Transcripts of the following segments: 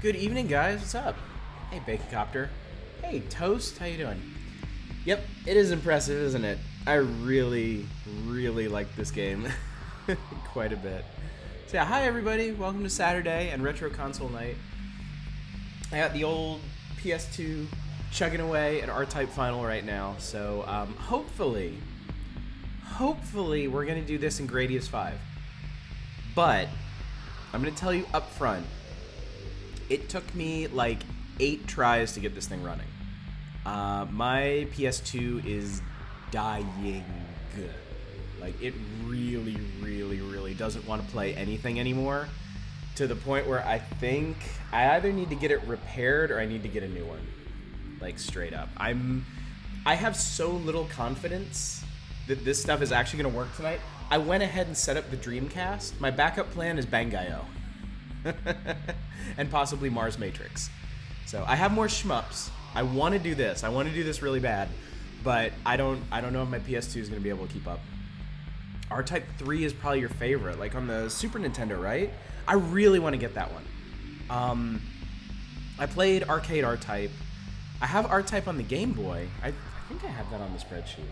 Good evening, guys. What's up? Hey, Bacon Copter. Hey, Toast. How you doing? Yep, it is impressive, isn't it? I really, really like this game quite a bit. So yeah, hi everybody. Welcome to Saturday and Retro Console Night. I got the old PS2 chugging away at R-Type Final right now. So hopefully we're gonna do this in Gradius 5. But I'm gonna tell you up front, it took me like 8 tries to get this thing running. My PS2 is dying. Like, it really, really, really doesn't want to play anything anymore, to the point where I think I either need to get it repaired or I need to get a new one. Like, straight up. I have so little confidence that this stuff is actually going to work tonight. I went ahead and set up the Dreamcast. My backup plan is Bangai-O. And possibly Mars Matrix. So I have more shmups. I want to do this. I want to do this really bad, but I don't know if my PS2 is going to be able to keep up. R-Type 3 is probably your favorite, like on the Super Nintendo, right? I really want to get that one. I played Arcade R-Type. I have R-Type on the Game Boy. I think I have that on the spreadsheet.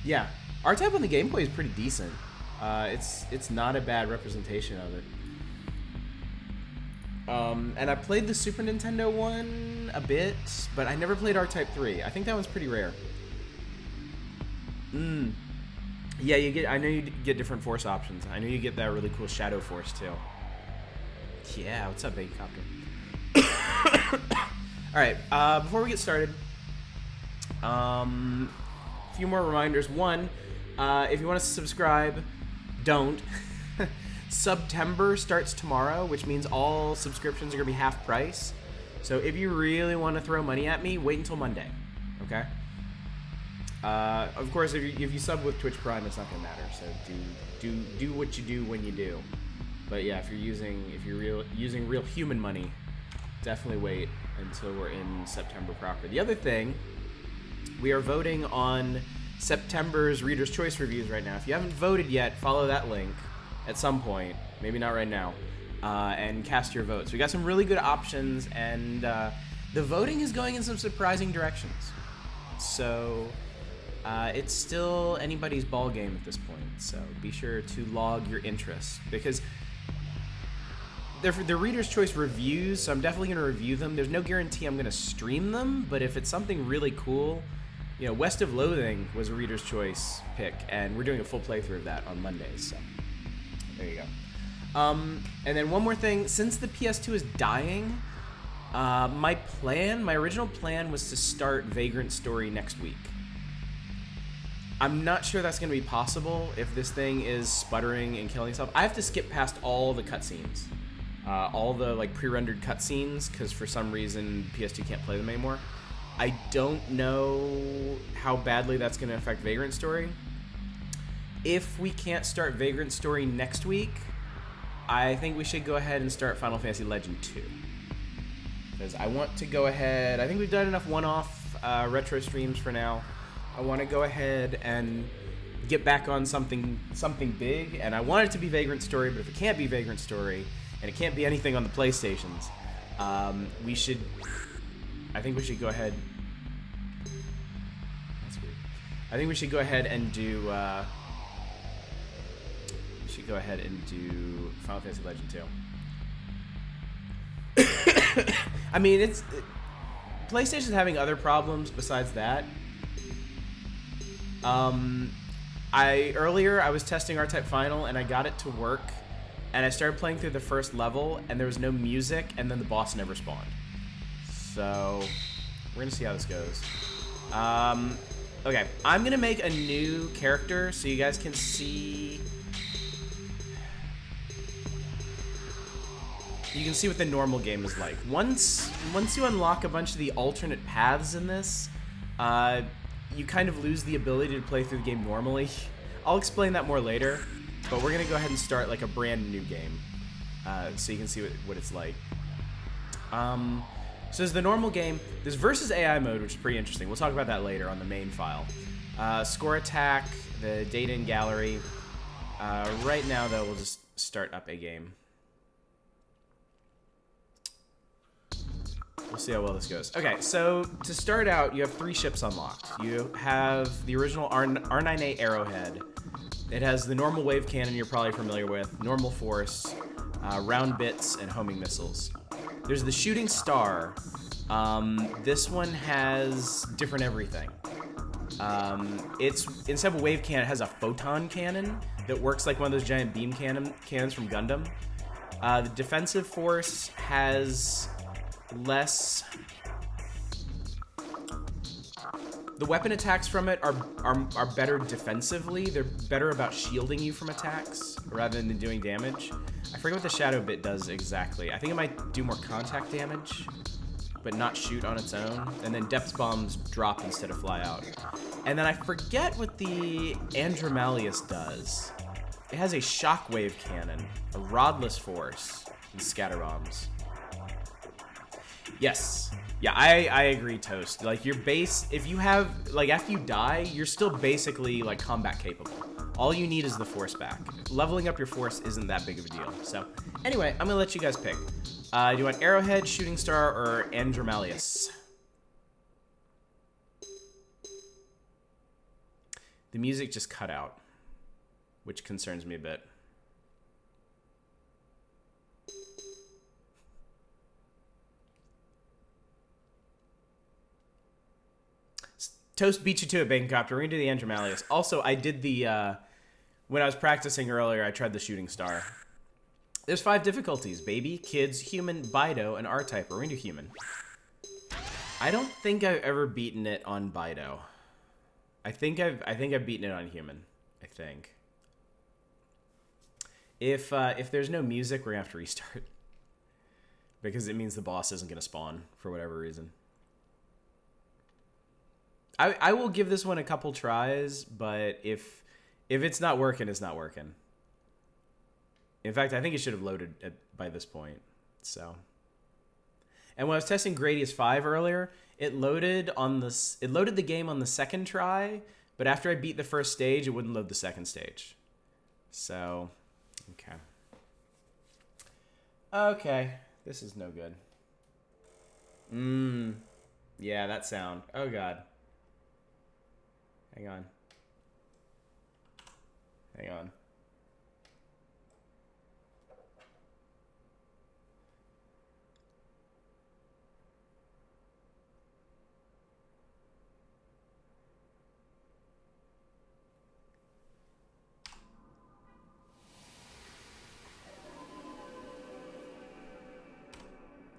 Yeah, R-Type on the Game Boy is pretty decent. It's not a bad representation of it. And I played the Super Nintendo one a bit, but I never played R-Type 3. I think that one's pretty rare. Yeah, I know you get different force options. I know you get that really cool Shadow Force too. Yeah, what's up, Baby Copter? Alright, before we get started, a few more reminders. One, if you want to subscribe, don't. September starts tomorrow, which means all subscriptions are going to be half price. So if you really want to throw money at me, wait until Monday, okay? Of course, if you sub with Twitch Prime, it's not going to matter. So do what you do when you do. But yeah, if you're using real human money, definitely wait until we're in September proper. The other thing, we are voting on September's Reader's Choice reviews right now. If you haven't voted yet, follow that link at some point, maybe not right now, and cast your votes. We got some really good options, and the voting is going in some surprising directions. So it's still anybody's ball game at this point, so be sure to log your interest, because they're Reader's Choice reviews, so I'm definitely going to review them. There's no guarantee I'm going to stream them, but if it's something really cool, you know, West of Loathing was a Reader's Choice pick, and we're doing a full playthrough of that on Mondays, so there you go. And then one more thing, since the PS2 is dying, my original plan was to start Vagrant Story next week. I'm not sure that's going to be possible if this thing is sputtering and killing itself. I have to skip past all the cutscenes, all the like pre-rendered cutscenes, because for some reason PS2 can't play them anymore. I don't know how badly that's going to affect Vagrant Story. If we can't start Vagrant Story next week, I think we should go ahead and start Final Fantasy Legend 2. Because I want to go ahead, I think we've done enough one-off retro streams for now. I want to go ahead and get back on something big, and I want it to be Vagrant Story, but if it can't be Vagrant Story, and it can't be anything on the PlayStations, I think we should go ahead. That's weird. I think we should go ahead and do. We should go ahead and do Final Fantasy Legend 2. I mean, PlayStation's having other problems besides that. Earlier I was testing R-Type Final and I got it to work, and I started playing through the first level and there was no music, and then the boss never spawned. So, we're going to see how this goes. Okay, I'm going to make a new character so you guys can see... You can see what the normal game is like. Once you unlock a bunch of the alternate paths in this, you kind of lose the ability to play through the game normally. I'll explain that more later, but we're going to go ahead and start like a brand new game, so you can see what it's like. So there's the normal game. There's versus AI mode, which is pretty interesting. We'll talk about that later on the main file. Score attack, the data in gallery. Right now, though, we'll just start up a game. We'll see how well this goes. Okay, so to start out, you have 3 ships unlocked. You have the original R9A Arrowhead. It has the normal wave cannon you're probably familiar with, normal force, round bits, and homing missiles. There's the Shooting Star. This one has different everything. It's instead of a wave cannon, it has a photon cannon that works like one of those giant beam cannons from Gundam. The defensive force has less. The weapon attacks from it are better defensively. They're better about shielding you from attacks rather than doing damage. I forget what the shadow bit does exactly. I think it might do more contact damage, but not shoot on its own. And then depth bombs drop instead of fly out. And then I forget what the Andromalius does. It has a shockwave cannon, a rodless force, and scatter bombs. Yes. Yeah, I agree, Toast. Like, your base, if you have, like, after you die, you're still basically, like, combat capable. All you need is the force back. Leveling up your force isn't that big of a deal. So, anyway, I'm gonna let you guys pick. Do you want Arrowhead, Shooting Star, or Andromalius? The music just cut out, which concerns me a bit. Toast beat you to it, Baconcopter. We're gonna do the Andromalius. Also, I did the, when I was practicing earlier, I tried the Shooting Star. There's 5 difficulties: baby, kids, human, Bido, and R-Type. We're gonna do human. I don't think I've ever beaten it on Bido. I think I've beaten it on human. I think. If there's no music, we're gonna have to restart. Because it means the boss isn't gonna spawn for whatever reason. I will give this one a couple tries, but if it's not working, it's not working. In fact, I think it should have loaded by this point. So, and when I was testing Gradius 5 earlier, it loaded the game on the second try, but after I beat the first stage, it wouldn't load the second stage. So, okay. Okay, this is no good. Yeah, that sound. Oh god. Hang on. Hang on.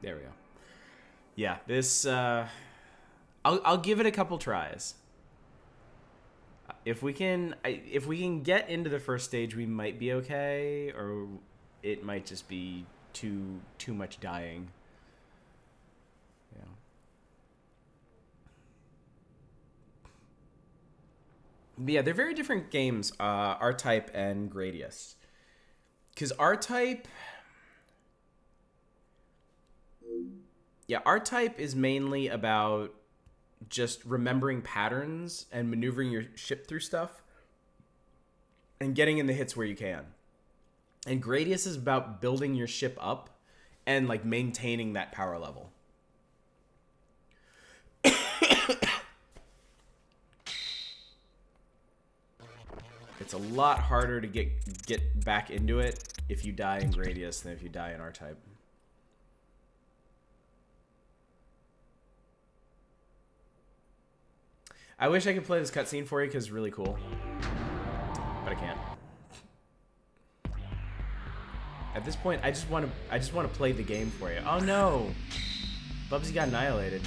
There we go. Yeah, this I'll give it a couple tries. If we can get into the first stage, we might be okay, or it might just be too much dying. Yeah. But yeah, they're very different games, R-Type and Gradius. Because R-Type is mainly about just remembering patterns and maneuvering your ship through stuff and getting in the hits where you can. And Gradius is about building your ship up and like maintaining that power level. It's a lot harder to get back into it if you die in Gradius than if you die in R-Type. I wish I could play this cutscene for you because it's really cool, but I can't. At this point, I just want to play the game for you. Oh no, Bubsy got annihilated.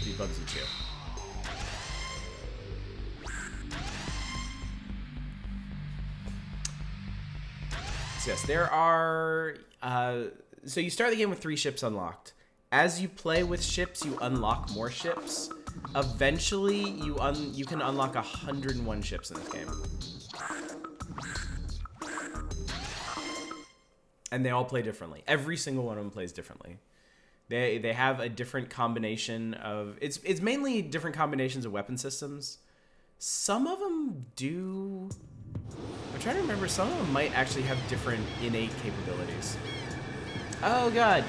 Be Bubsy too. Yes, there are. So you start the game with 3 ships unlocked. As you play with ships, you unlock more ships. Eventually, you can unlock 101 ships in this game. And they all play differently. Every single one of them plays differently. They have a different combination of... It's mainly different combinations of weapon systems. Some of them do... I'm trying to remember. Some of them might actually have different innate capabilities. Oh, God.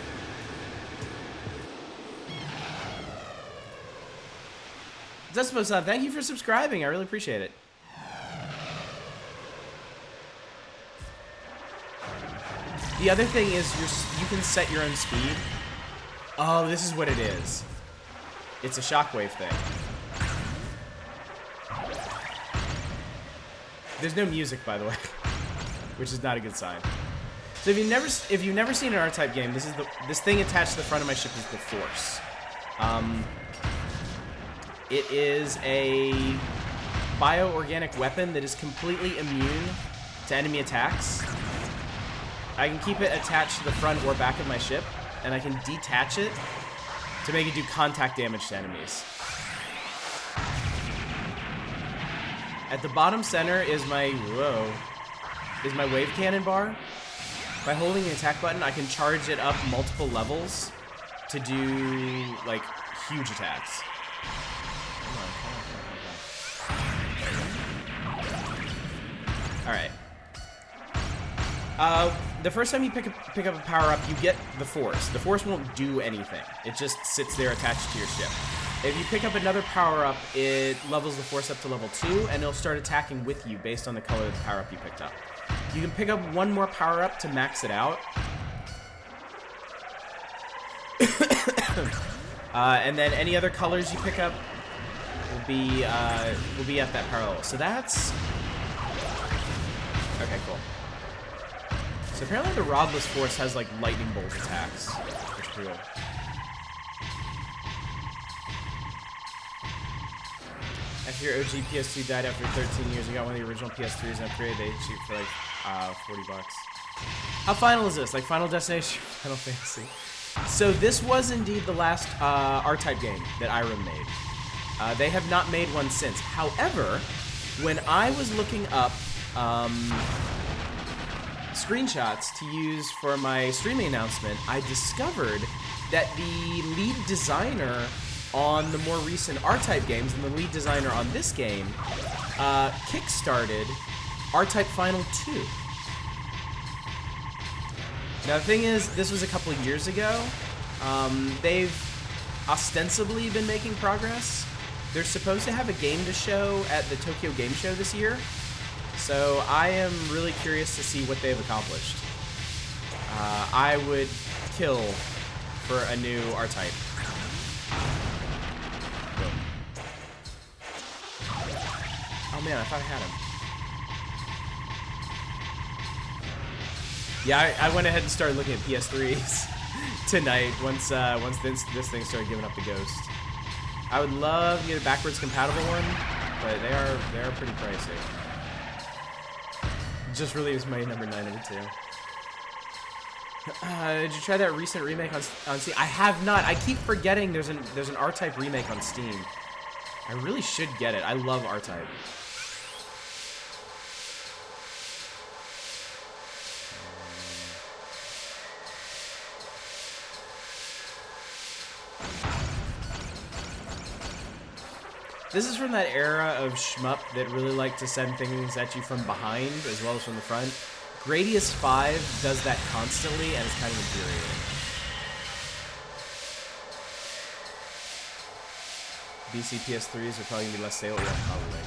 Zespo-san, thank you for subscribing. I really appreciate it. The other thing is you can set your own speed. Oh, this is what it is. It's a shockwave thing. There's no music, by the way, which is not a good sign. So if you've never seen an R-Type game, this thing attached to the front of my ship is the Force. It is a bioorganic weapon that is completely immune to enemy attacks. I can keep it attached to the front or back of my ship, and I can detach it to make it do contact damage to enemies. At the bottom center is my wave cannon bar. By holding the attack button, I can charge it up multiple levels to do, like, huge attacks. Alright. The first time you pick up a power-up, you get the Force. The Force won't do anything. It just sits there attached to your ship. If you pick up another power-up, it levels the Force up to level 2, and it'll start attacking with you based on the color of the power-up you picked up. You can pick up one more power-up to max it out. And then any other colors you pick up will be at that power level. So that's... Okay, cool. So apparently the Rodless Force has, like, lightning bolt attacks, which is pretty cool. After your OG PS2 died after 13 years, you got one of the original PS3s and upgraded, they shoot for, like, 40 bucks. How final is this? Like, Final Destination, Final Fantasy? So this was indeed the last R-Type game that Irem made. They have not made one since. However, when I was looking up screenshots to use for my streaming announcement, I discovered that the lead designer on the more recent R-Type games and the lead designer on this game kickstarted R-Type Final 2. Now the thing is, this was a couple of years ago. They've ostensibly been making progress. They're supposed to have a game to show at the Tokyo Game Show this year. So I am really curious to see what they've accomplished. I would kill for a new R-Type. Oh man, I thought I had him. Yeah, I went ahead and started looking at PS3s tonight once this thing started giving up the ghost. I would love to get a backwards compatible one, but they are pretty pricey. Just released my number 902. Did you try that recent remake on Steam? I have not. I keep forgetting there's an R-Type remake on Steam. I really should get it. I love R-Type. This is from that era of shmup that really like to send things at you from behind as well as from the front. Gradius 5 does that constantly, and it's kind of infuriating. BC PS3s are probably going to be less saleable, probably.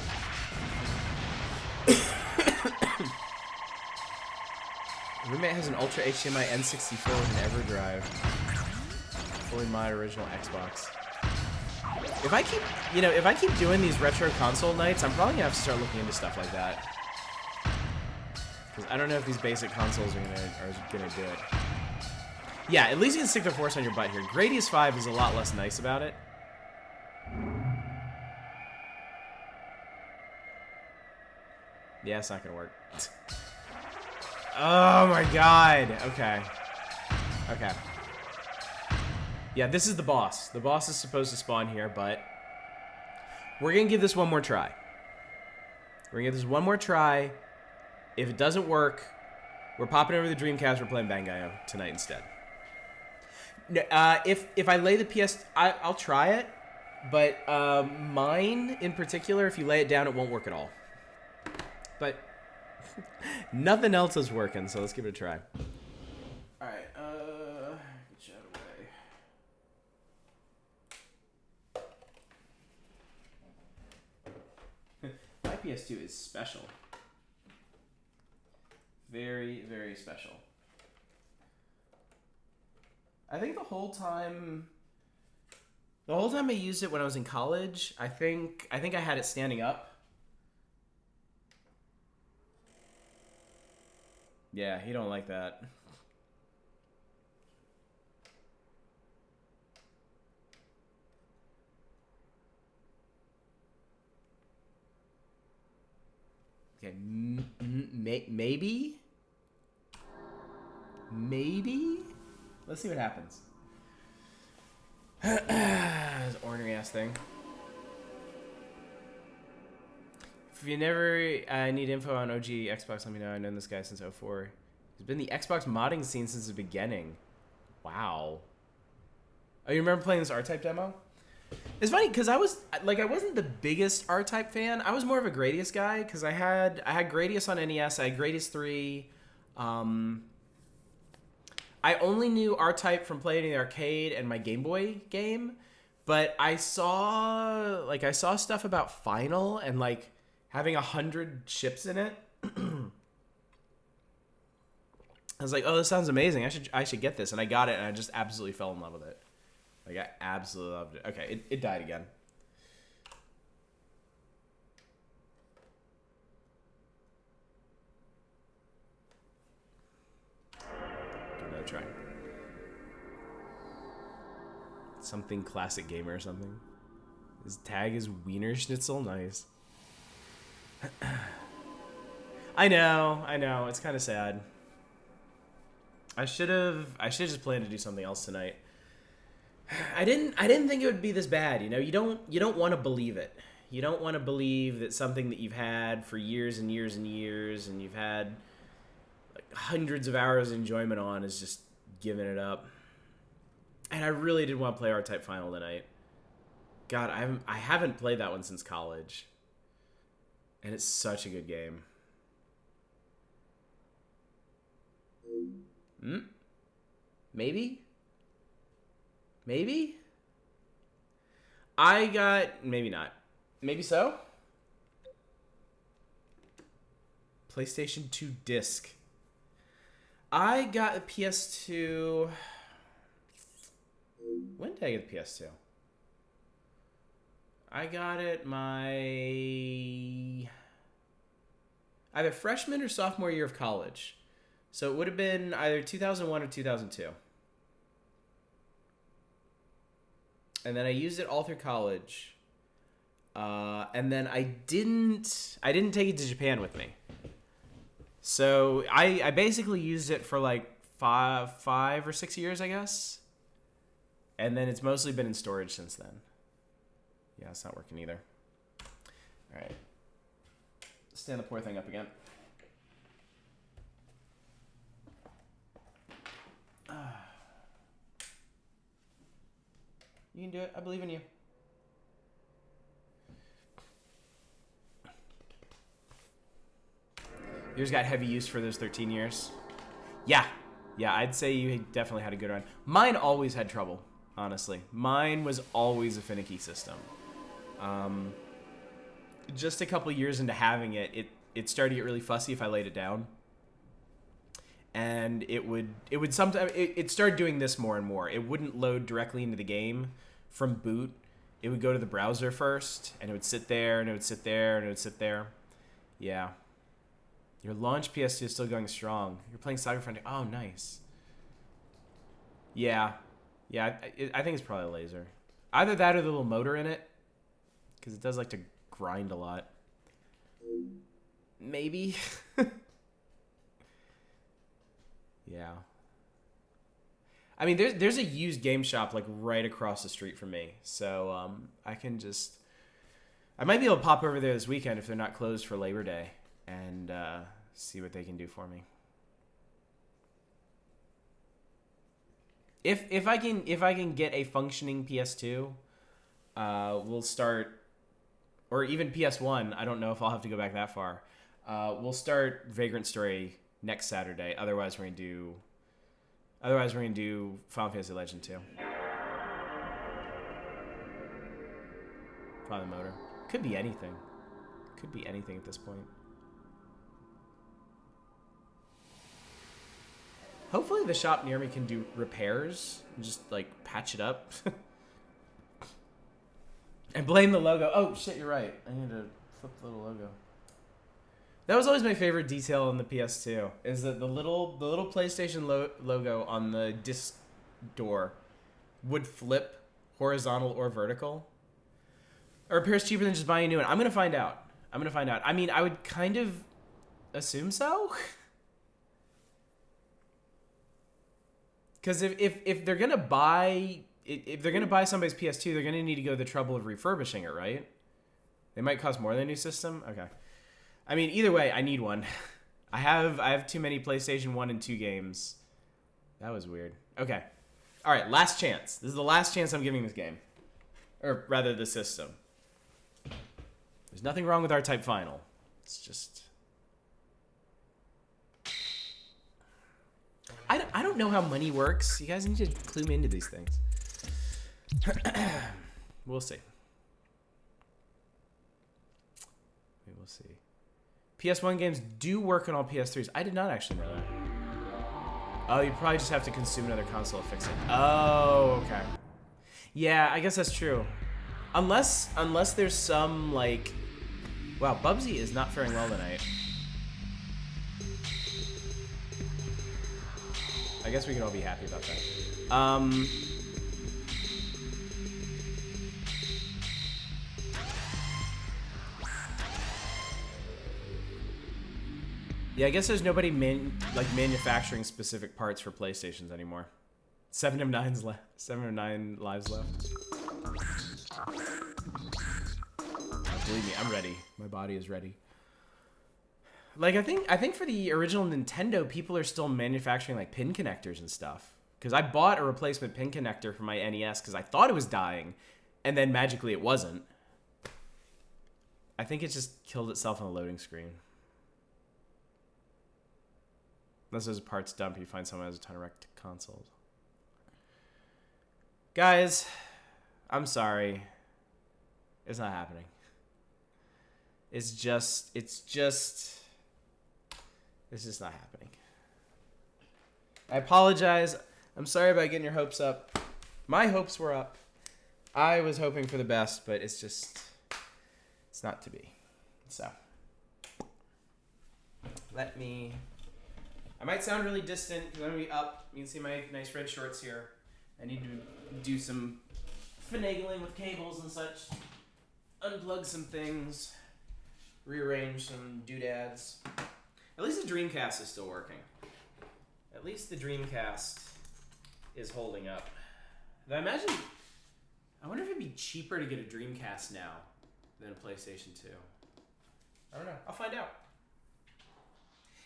Roommate has an Ultra HDMI N64 with an EverDrive. Fully modded original Xbox. If I keep doing these retro console nights, I'm probably gonna have to start looking into stuff like that. Because I don't know if these basic consoles are gonna do it. Yeah, at least you can stick the Force on your butt here. Gradius 5 is a lot less nice about it. Yeah, it's not gonna work. Oh my god. Okay. Okay. Yeah, this is the boss. The boss is supposed to spawn here, but we're going to give this one more try. We're going to give this one more try. If it doesn't work, We're popping over the Dreamcast. We're playing Bangai-O tonight instead. If I lay the PS, I'll try it, but mine in particular, if you lay it down, it won't work at all. But nothing else is working, so let's give it a try. All right, get you out of the way. My PS2 is special. Very, very special. I think the whole time I used it when I was in college, I think I had it standing up. Yeah, he don't like that. Okay, maybe? Maybe? Let's see what happens. This ornery ass thing. If you never need info on OG Xbox, let me know. I've known this guy since 04. He's been in the Xbox modding scene since the beginning. Wow. Oh, you remember playing this R-Type demo? It's funny because I wasn't the biggest R-Type fan. I was more of a Gradius guy because I had Gradius on NES. I had Gradius 3. I only knew R-Type from playing in the arcade and my Game Boy game, but I saw stuff about Final and like having 100 ships in it. I was like, oh, this sounds amazing. I should get this, and I got it, and I just absolutely fell in love with it. Like I absolutely loved it. Okay, it died again. Give another try. Something classic gamer or something. His tag is Wiener Schnitzel. Nice. I know. It's kind of sad. I should have just planned to do something else tonight. I didn't think it would be this bad. You know, you don't want to believe it. You don't want to believe that something that you've had for years and years and years, and you've had like hundreds of hours of enjoyment on, is just giving it up. And I really did want to play R-Type Final tonight. God, I haven't played that one since college. And it's such a good game. Maybe? Maybe not. Maybe so? PlayStation 2 disc. I got a PS2... When did I get the PS2? I got it my... either freshman or sophomore year of college. So it would have been either 2001 or 2002. And then I used it all through college. And then I didn't take it to Japan with me. So I basically used it for like five or 6 years, I guess. And then it's mostly been in storage since then. Yeah, it's not working either. All right. Stand the poor thing up again. You can do it. I believe in you. Yours got heavy use for those 13 years? Yeah, I'd say you definitely had a good run. Mine always had trouble, honestly. Mine was always a finicky system. Just a couple years into having it started to get really fussy if I laid it down. And it would sometimes it started doing this more and more. It wouldn't load directly into the game from boot. It would go to the browser first, and it would sit there, and it would sit there, and it would sit there. Yeah. Your launch PS2 is still going strong. You're playing Saga Frontier. Oh, nice. Yeah. I think it's probably a laser. Either that or the little motor in it, because it does like to grind a lot. Maybe. Yeah. I mean, there's a used game shop like right across the street from me, so I might be able to pop over there this weekend if they're not closed for Labor Day and see what they can do for me. If I can get a functioning PS2, we'll start, or even PS1. I don't know if I'll have to go back that far. We'll start Vagrant Story next Saturday. Otherwise, we're gonna do Final Fantasy Legend 2. Probably the motor. Could be anything. Could be anything at this point. Hopefully the shop near me can do repairs and just like patch it up. And blame the logo. Oh shit, you're right. I need to flip the little logo. That was always my favorite detail in the PS2, is that the little PlayStation logo on the disc door would flip horizontal or vertical. Or appears cheaper than just buying a new one. I'm gonna find out. I mean, I would kind of assume so. Because if they're gonna buy somebody's PS2, they're gonna need to go the trouble of refurbishing it, right? They might cost more than a new system. Okay. I mean, either way, I need one. I have too many PlayStation 1 and 2 games. That was weird. Okay. All right, last chance. This is the last chance I'm giving this game. Or rather, the system. There's nothing wrong with R-Type Final. It's just... I don't know how money works. You guys need to clue me into these things. We'll see. We will see. PS1 games do work on all PS3s. I did not actually know that. Oh, you probably just have to consume another console to fix it. Oh, okay. Yeah, I guess that's true. Unless there's some, like... Wow, Bubsy is not faring well tonight. I guess we can all be happy about that. Yeah, I guess there's nobody manufacturing specific parts for PlayStations anymore. 7 of 9 lives left. Believe me, I'm ready. My body is ready. Like I think for the original Nintendo, people are still manufacturing like pin connectors and stuff. Because I bought a replacement pin connector for my NES because I thought it was dying, and then magically it wasn't. I think it just killed itself on the loading screen. Unless there's a parts dump, you find someone who has a ton of wrecked consoles. Guys, I'm sorry. It's not happening. It's just not happening. I apologize. I'm sorry about getting your hopes up. My hopes were up. I was hoping for the best, but it's not to be. So, I might sound really distant because I'm going to be up. You can see my nice red shorts here. I need to do some finagling with cables and such. Unplug some things. Rearrange some doodads. At least the Dreamcast is still working. At least the Dreamcast is holding up. I wonder if it'd be cheaper to get a Dreamcast now than a PlayStation 2. I don't know. I'll find out.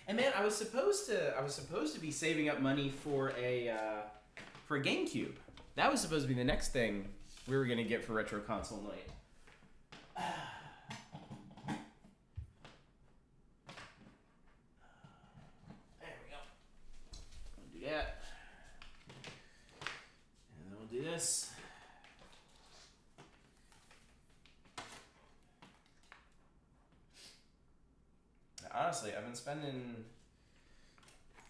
And man, I was supposed to be saving up money for a GameCube. That was supposed to be the next thing we were gonna get for Retro Console Night. There we go. We'll do that, and then we'll do this. Honestly, I've been spending...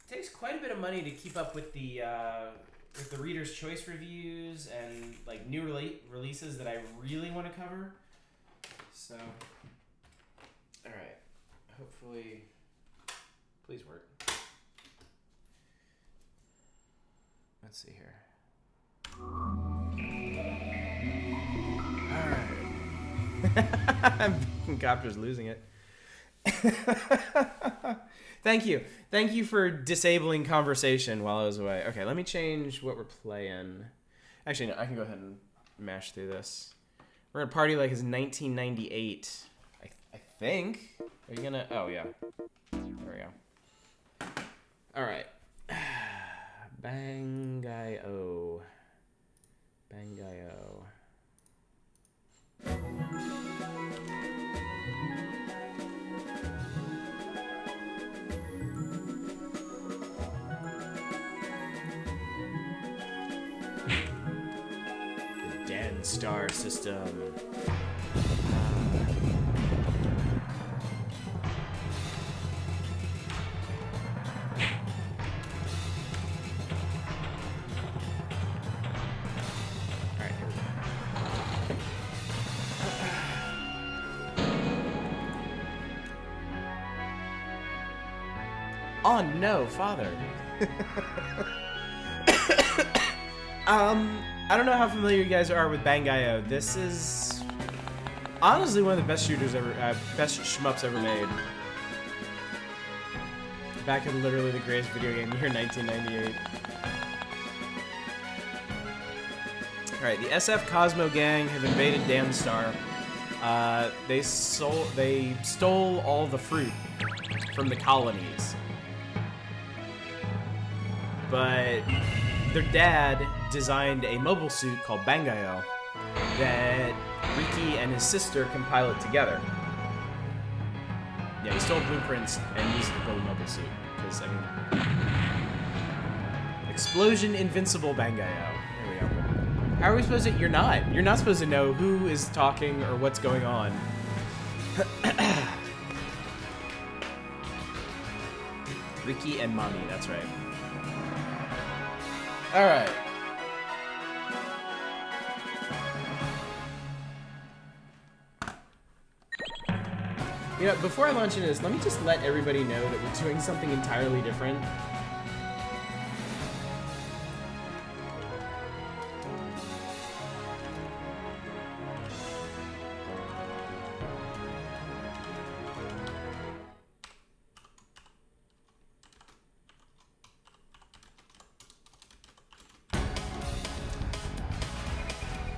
It takes quite a bit of money to keep up with the Reader's Choice reviews and like new releases that I really want to cover. So, all right. Hopefully, please work. Let's see here. All right. Copter's losing it. Thank you for disabling conversation while I was away. Okay, let me change what we're playing. Actually, no, I can go ahead and mash through this. We're gonna party like it's 1998. I think. Are you gonna? Oh yeah. There we go. All right. Bangai-O. Bangai-O. The Dan Star system. Oh no, father. I don't know how familiar you guys are with Bangai-O. This is honestly one of the best shooters ever, best shmups ever made. Back in literally the greatest video game year, 1998. Alright, the SF Cosmo gang have invaded Danstar. They stole all the fruit from the colonies. But their dad designed a mobile suit called Bangai-O that Riki and his sister can pilot together. Yeah, he stole blueprints and used it to build a mobile suit. Because, I mean... Explosion Invincible Bangai-O. There we go. How are we supposed to... You're not supposed to know who is talking or what's going on. Riki and Mommy, that's right. Alright. You know, before I launch into this, let me just let everybody know that we're doing something entirely different.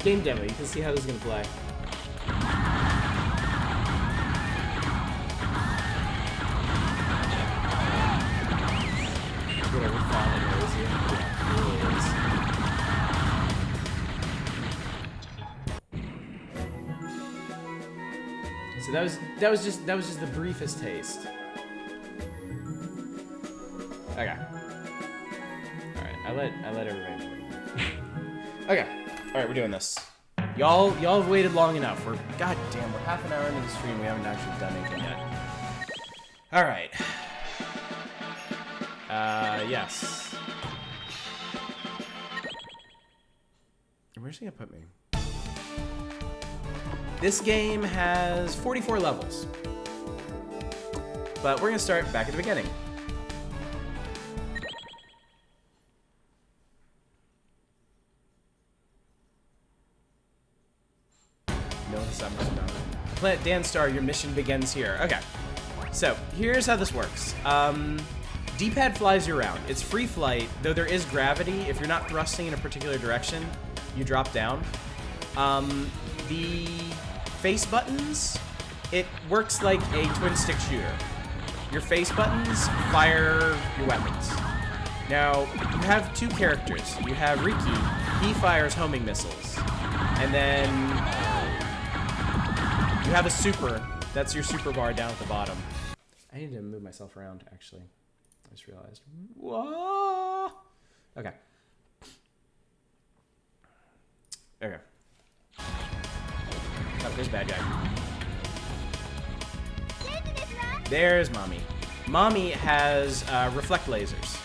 Game demo, you can see how this is going to play. Whatever falling is here. Yeah, so that was just the briefest taste. Okay. Alright, I let everybody know. Okay. Alright, we're doing this. Y'all have waited long enough. We're half an hour into the stream. We haven't actually done anything yet. Alright. Yes. Where's he gonna put me? This game has 44 levels. But we're gonna start back at the beginning. Planet Danstar, your mission begins here. Okay, so here's how this works. D-pad flies you around. It's free flight, though there is gravity. If you're not thrusting in a particular direction, you drop down. The face buttons, it works like a twin-stick shooter. Your face buttons fire your weapons. Now, you have two characters. You have Riki, he fires homing missiles. And then you have a super. That's your super bar down at the bottom. I need to move myself around, actually. I just realized. Whoa! Okay. Okay. Oh, there's a bad guy. There's Mommy. Mommy has reflect lasers,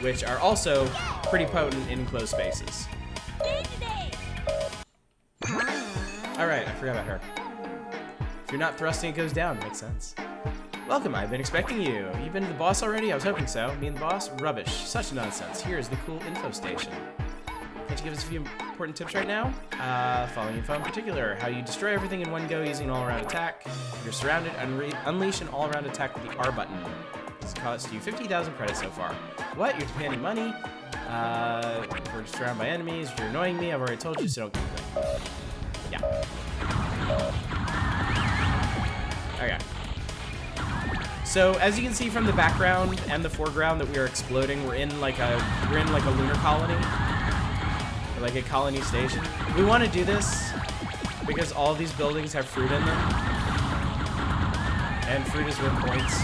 which are also pretty potent in enclosed spaces. Alright, I forgot about her. If you're not thrusting, it goes down. Makes sense. Welcome, I've been expecting you. You've been to the boss already? I was hoping so. Me and the boss? Rubbish. Such nonsense. Here's the cool info station. Can't you give us a few important tips right now? Following info in particular. How you destroy everything in one go using an all-around attack. If you're surrounded, unleash an all-around attack with the R button. This cost you 50,000 credits so far. What? You're demanding money? We're surrounded by enemies. If you're annoying me, I've already told you, so don't complain. Yeah. Okay. So as you can see from the background and the foreground that we are exploding, we're in like a lunar colony, or like a colony station. We want to do this because all of these buildings have fruit in them, and fruit is worth points.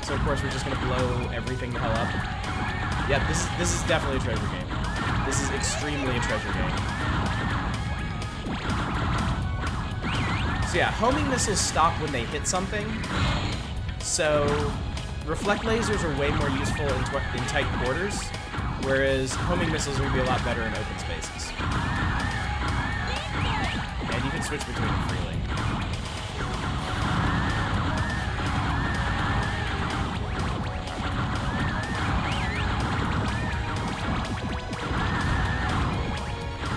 So of course we're just gonna blow everything the hell up. Yeah, this is definitely a treasure game. This is extremely a treasure game. So yeah, homing missiles stop when they hit something. So reflect lasers are way more useful in tight quarters, whereas homing missiles would be a lot better in open spaces. And you can switch between them freely.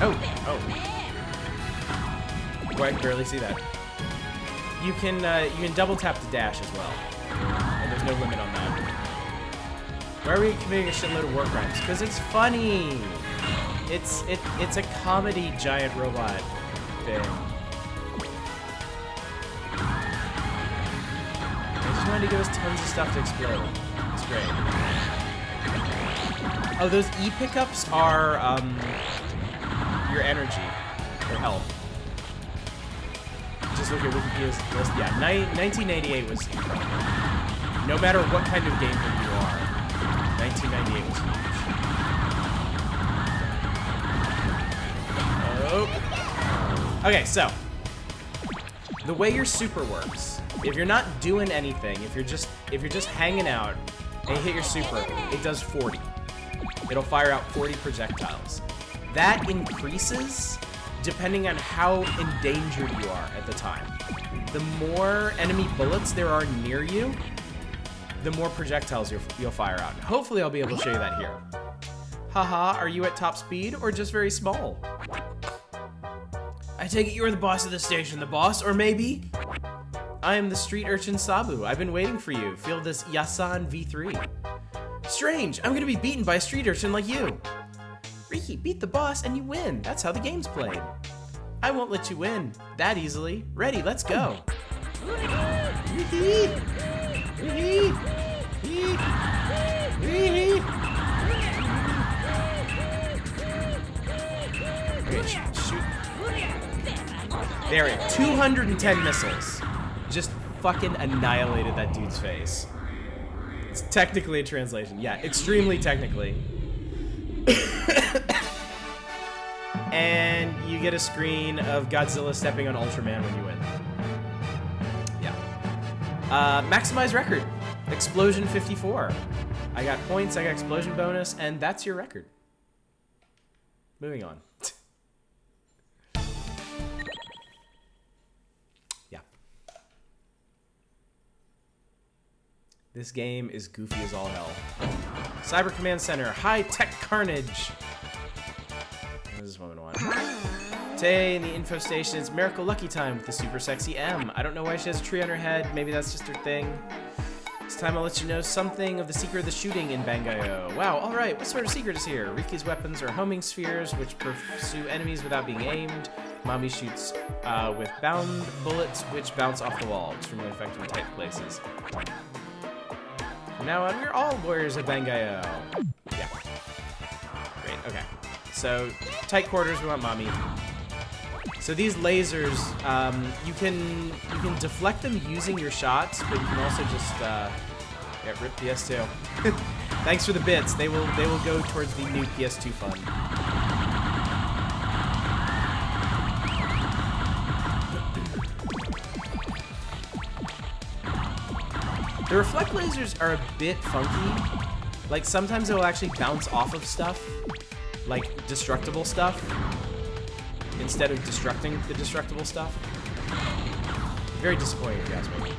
Oh. Boy, I can barely see that. You can double tap the dash as well, and there's no limit on that. Why are we committing a shitload of war crimes? Because it's funny. It's a comedy giant robot thing. I just wanted to give us tons of stuff to explode. It's great. Oh, those E pickups are your energy or health. Just look at Wikipedia's list. Yeah, 1988 was incredible. No matter what kind of gamer you are, 1998 was huge. Oh. Okay, so the way your super works, if you're not doing anything, if you're just hanging out and you hit your super, it does 40. It'll fire out 40 projectiles. That increases depending on how endangered you are at the time. The more enemy bullets there are near you, the more projectiles you'll fire out. Hopefully I'll be able to show you that here. Haha, are you at top speed or just very small? I take it you're the boss of the station, the boss, or maybe? I am the street urchin Sabu. I've been waiting for you. Feel this Yasan V3. Strange, I'm gonna be beaten by a street urchin like you. Riki, beat the boss and you win. That's how the game's played. I won't let you win that easily. Ready, let's go. Okay, shoot. There it is. 210 missiles. Just fucking annihilated that dude's face. It's technically a translation. Yeah, extremely technically. And you get a screen of Godzilla stepping on Ultraman when you win. Yeah. Maximize record. Explosion 54. I got points, I got explosion bonus, and that's your record. Moving on. Yeah. This game is goofy as all hell. Cyber Command Center, high-tech carnage. What does this woman want? Today in the info station, it's Miracle Lucky Time with the super sexy M. I don't know why she has a tree on her head. Maybe that's just her thing. This time I'll let you know something of the secret of the shooting in Bangai-O. Wow, alright, what sort of secret is here? Riki's weapons are homing spheres, which pursue enemies without being aimed. Mommy shoots with bound bullets, which bounce off the wall. Extremely effective in tight places. From now on, we're all warriors of Bangai-O. Yeah. Great, okay. So, tight quarters, we want Mommy. So these lasers, you can deflect them using your shots, but you can also just yeah, rip PS2. Thanks for the bits. They will go towards the new PS2 fund. The reflect lasers are a bit funky. Like sometimes they will actually bounce off of stuff, like destructible stuff, instead of destructing the destructible stuff. Very disappointing if you ask me.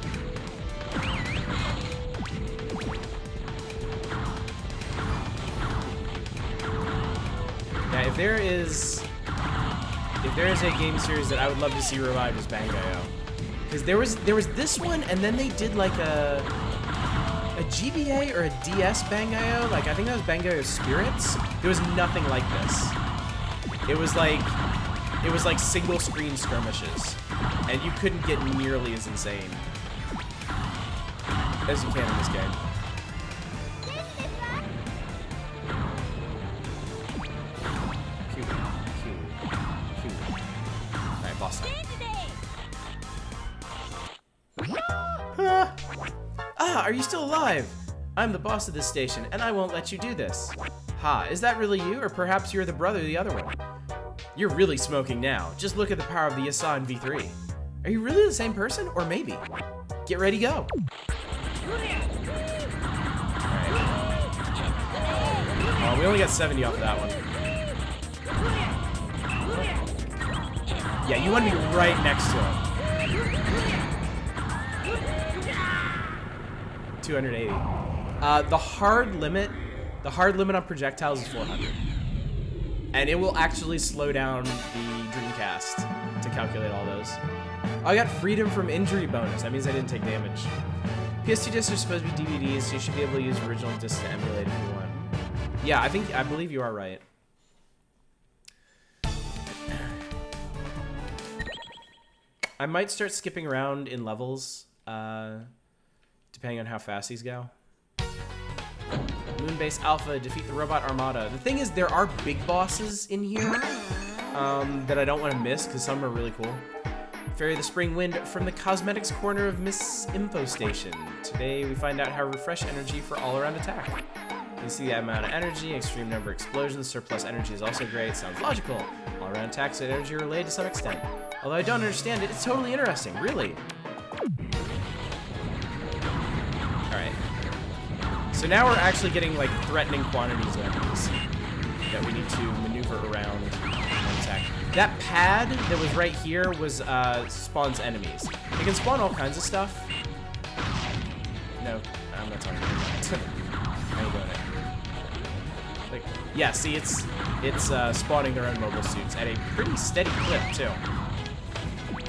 Now, if there is a game series that I would love to see revived, is Bangai-O. Because there was this one, and then they did like a GBA or a DS Bangai-O. Like I think that was Bangai-O Spirits. There was nothing like this. It was like single screen skirmishes, and you couldn't get nearly as insane. as you can in this game. Alright, boss time. Are you still alive? I'm the boss of this station, and I won't let you do this. Ha, is that really you? Or perhaps you're the brother of the other one? You're really smoking now. Just look at the power of the Yasan V3. Are you really the same person? Or maybe? Get ready, go. Oh, we only got 70 off of that one. Yeah, you want to be right next to him. 280. The hard limit on projectiles is 400. And it will actually slow down the Dreamcast to calculate all those. Oh, I got freedom from injury bonus. That means I didn't take damage. PS2 discs are supposed to be DVDs, so you should be able to use original discs to emulate if you want. Yeah, I believe you are right. I might start skipping around in levels, depending on how fast these go. Moonbase Alpha, defeat the Robot Armada. The thing is, there are big bosses in here that I don't want to miss, because some are really cool. Ferry the Spring Wind from the Cosmetics Corner of Miss Info Station. Today, we find out how to refresh energy for all-around attack. You see the amount of energy, extreme number of explosions, surplus energy is also great, sounds logical. All-around attacks and energy are related to some extent. Although I don't understand it, it's totally interesting, really. Alright. So now we're actually getting, like, threatening quantities of enemies that we need to maneuver around and attack. That pad that was right here was, spawns enemies. It can spawn all kinds of stuff. No, I'm not talking about that. How you doing it? Like, yeah, see, it's spawning their own mobile suits at a pretty steady clip, too.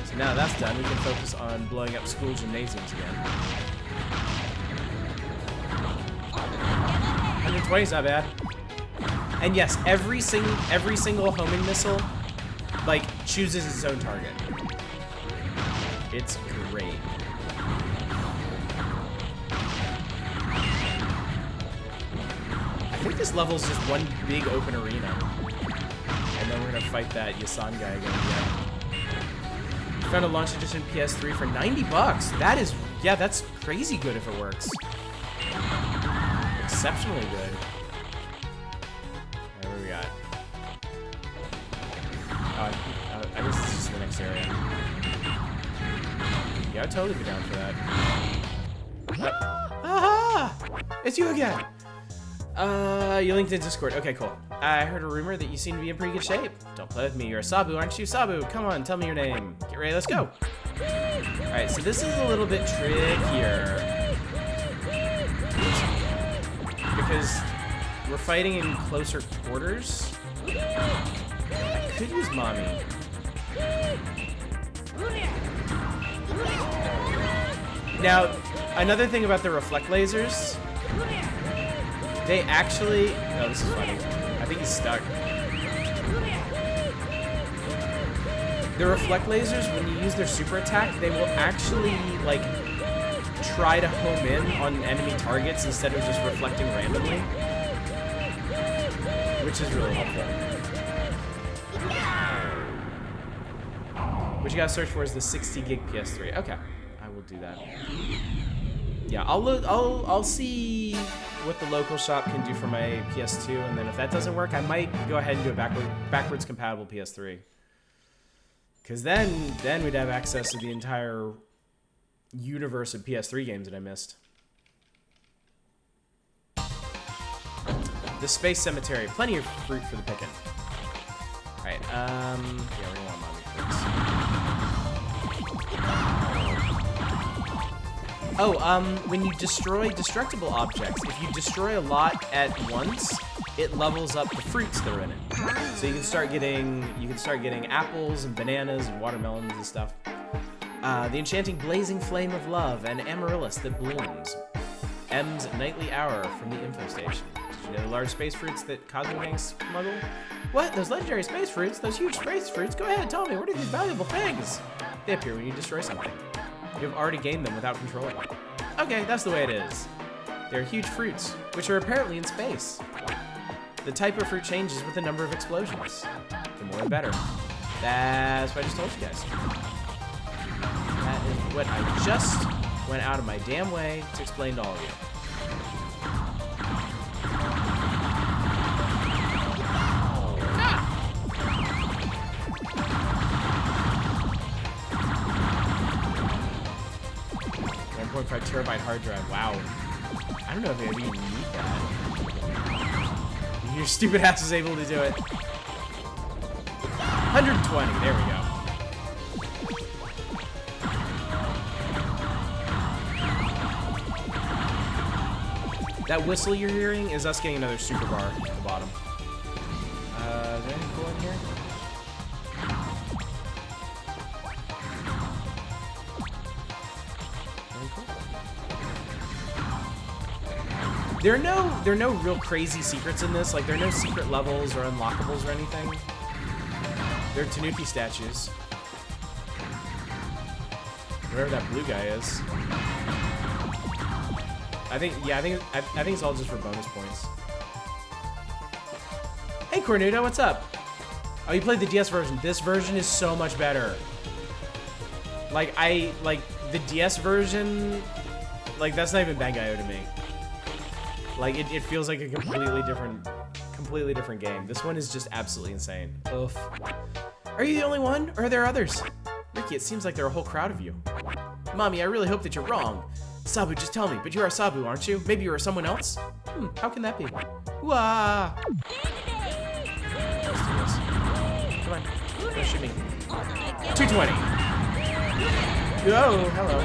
So now that's done, we can focus on blowing up school gymnasiums again. 120's not bad. And yes, every single homing missile, like, chooses its own target. It's great. I think this level's just one big open arena. And then we're gonna fight that Yasan guy again. Yeah. Found a launch edition PS3 for 90 bucks. That is, yeah, that's crazy good if it works. Exceptionally good. What do we got? I guess this is the next area. Yeah, I'd totally be down for that. Aha! It's you again! You linked in Discord. Okay, cool. I heard a rumor that you seem to be in pretty good shape. Don't play with me. You're a Sabu, aren't you? Sabu, come on, tell me your name. Get ready, let's go. Alright, so this is a little bit trickier. Because we're fighting in closer quarters. I could use Mommy. Now, another thing about the reflect lasers, they actually... Oh, this is funny. I think he's stuck. The reflect lasers, when you use their super attack, they will actually, like, try to home in on enemy targets instead of just reflecting randomly. Which is really helpful. What you gotta search for is the 60 gig PS3. Okay, I will do that. Yeah, I'll see what the local shop can do for my PS2, and then if that doesn't work, I might go ahead and do a backwards compatible PS3. Because then we'd have access to the entire universe of PS3 games that I missed. The Space Cemetery, plenty of fruit for the picking. Alright, yeah, we're gonna want Mommy first. Oh, when you destroy destructible objects, if you destroy a lot at once, it levels up the fruits that are in it. So you can start getting apples and bananas and watermelons and stuff. The enchanting blazing flame of love and amaryllis that blooms. M's nightly hour from the info station. Did you know the large space fruits that Cosmo Gangs smuggle? What? Those legendary space fruits? Those huge space fruits? Go ahead, tell me, what are these valuable things? They appear when you destroy something. You have already gained them without controlling them. Okay, that's the way it is. They're huge fruits, which are apparently in space. The type of fruit changes with the number of explosions. The more the better. That's what I just told you guys. That is what I just went out of my damn way to explain to all of you. Ah! 1.5 terabyte hard drive. Wow. I don't know if I even need that. Your stupid ass is able to do it. 120. There we go. That whistle you're hearing is us getting another super bar at the bottom. Is there anything cool in here? There are no real crazy secrets in this. Like, there are no secret levels or unlockables or anything. They're Tanuki statues. Wherever that blue guy is. I think it's all just for bonus points. Hey Cornuda, what's up? Oh, you played the DS version. This version is so much better. Like the DS version, like that's not even Bangai-O to me. Like it feels like a completely different game. This one is just absolutely insane. Oof. Are you the only one, or are there others? Ricky, it seems like there are a whole crowd of you. Mommy, I really hope that you're wrong. Sabu, just tell me, but you are Sabu, aren't you? Maybe you are someone else? How can that be? Wah! Let's do this. Come on. Don't shoot me. 220. Oh, hello.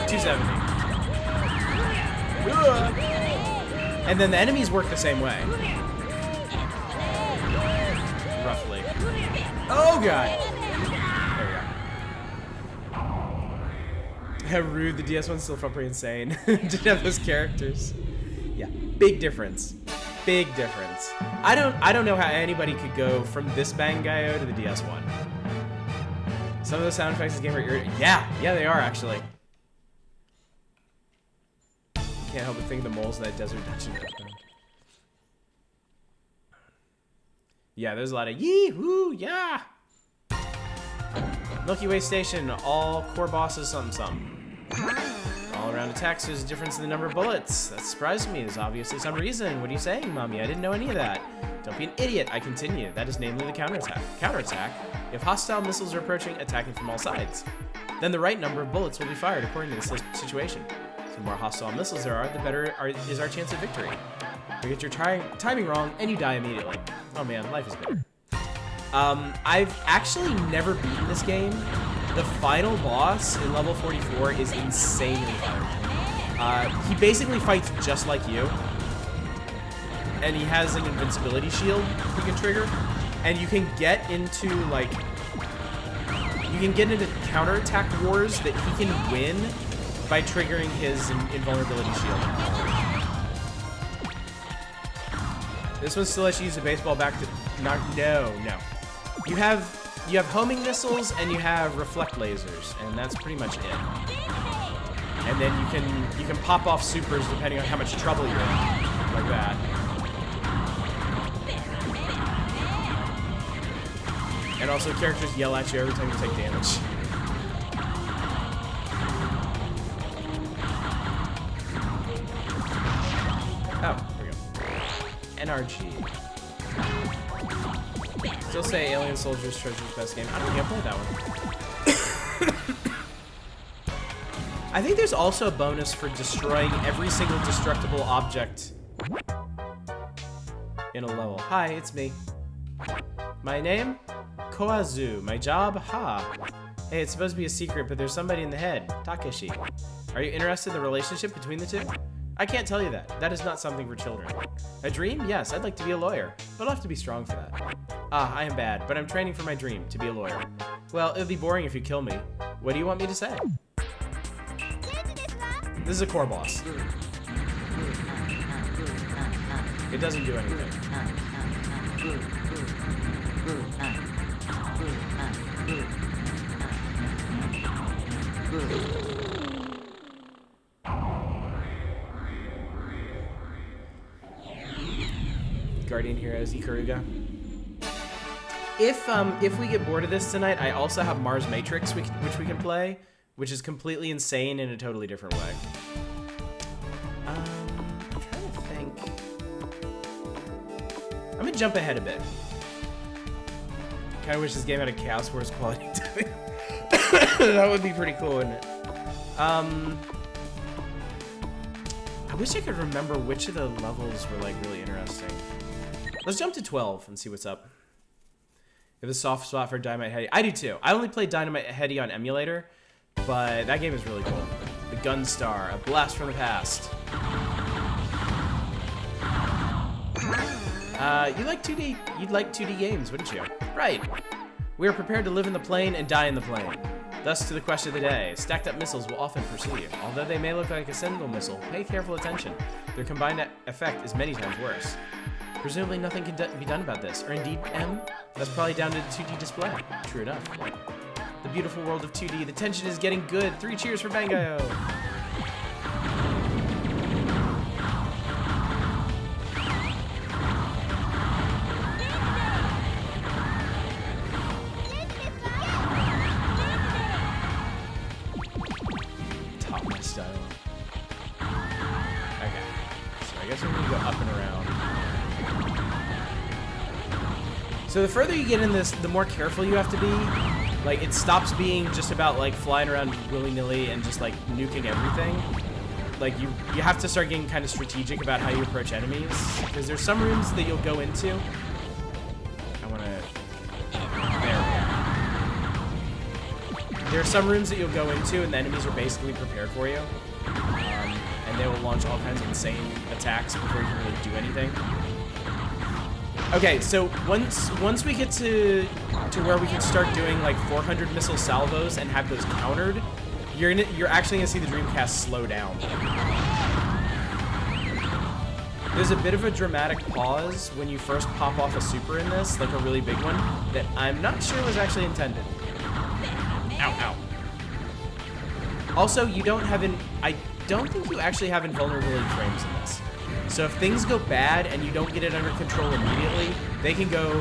270. And then the enemies work the same way. Roughly. Oh, God. How rude. The DS one still felt pretty insane. Didn't have those characters. Yeah, big difference. Big difference. I don't know how anybody could go from this Bangai-O to the DS one. Some of the sound effects in this game are irritating. Yeah, they are actually. Can't help but think of the moles in that desert dungeon. Yeah, there's a lot of yee-hoo, yeah. Milky Way Station, all core bosses, something. All around attacks, there's a difference in the number of bullets. That surprised me. There's obviously some reason. What are you saying, Mommy? I didn't know any of that. Don't be an idiot. I continue. That is namely the counterattack. Counterattack? If hostile missiles are approaching, attacking from all sides. Then the right number of bullets will be fired according to the situation. So the more hostile missiles there are, the better is our chance of victory. You get your timing wrong, and you die immediately. Oh man, life is bitter. I've actually never beaten this game. The final boss in level 44 is insanely hard. He basically fights just like you. And he has an invincibility shield you can trigger. And you can get into, like... You can get into counterattack wars that he can win by triggering his invulnerability shield. This one still lets you use a baseball bat to... No. You have homing missiles and you have reflect lasers, and that's pretty much it. And then you can pop off supers depending on how much trouble you're in, like that. And also characters yell at you every time you take damage. Oh, there we go. NRG. Still say Alien Soldiers Treasure's best game. I don't think I played that one. I think there's also a bonus for destroying every single destructible object in a level. Hi, it's me. My name? Koazu. My job? Ha. Hey, it's supposed to be a secret, but there's somebody in the head. Takeshi. Are you interested in the relationship between the two? I can't tell you that. That is not something for children. A dream? Yes, I'd like to be a lawyer, but I'll have to be strong for that. Ah, I am bad, but I'm training for my dream, to be a lawyer. Well, it would be boring if you kill me. What do you want me to say? This is a core boss. It doesn't do anything. Heroes, Ikaruga. If we get bored of this tonight, I also have Mars Matrix, which we can play, which is completely insane in a totally different way. I'm trying to think. I'm gonna jump ahead a bit. Kind of wish this game had a Chaos Wars quality to it. That would be pretty cool, wouldn't it? I wish I could remember which of the levels were like really interesting. Let's jump to 12 and see what's up. You have a soft spot for Dynamite Heady. I do too. I only played Dynamite Heady on emulator, but that game is really cool. The Gunstar, a blast from the past. You'd like 2D games, wouldn't you? Right. We are prepared to live in the plane and die in the plane. Thus to the question of the day, stacked up missiles will often pursue you. Although they may look like a single missile, pay careful attention. Their combined effect is many times worse. Presumably nothing can be done about this, or indeed, M? That's probably down to the 2D display. True enough. The beautiful world of 2D, the tension is getting good. 3 cheers for Bangai-O! Top my style. Okay, so I guess we're gonna go up and around. So the further you get in this, the more careful you have to be. Like, it stops being just about, like, flying around willy-nilly and just, like, nuking everything. Like, you have to start getting kind of strategic about how you approach enemies. Because there's some rooms that you'll go into. I want to... There. There are some rooms that you'll go into and the enemies are basically prepared for you. And they will launch all kinds of insane attacks before you can really do anything. Okay, so once we get to where we can start doing like 400 missile salvos and have those countered, you're actually gonna see the Dreamcast slow down. There's a bit of a dramatic pause when you first pop off a super in this, like a really big one, that I'm not sure was actually intended. Ow, ow. Also, I don't think you actually have invulnerability frames in this. So if things go bad and you don't get it under control immediately, they can go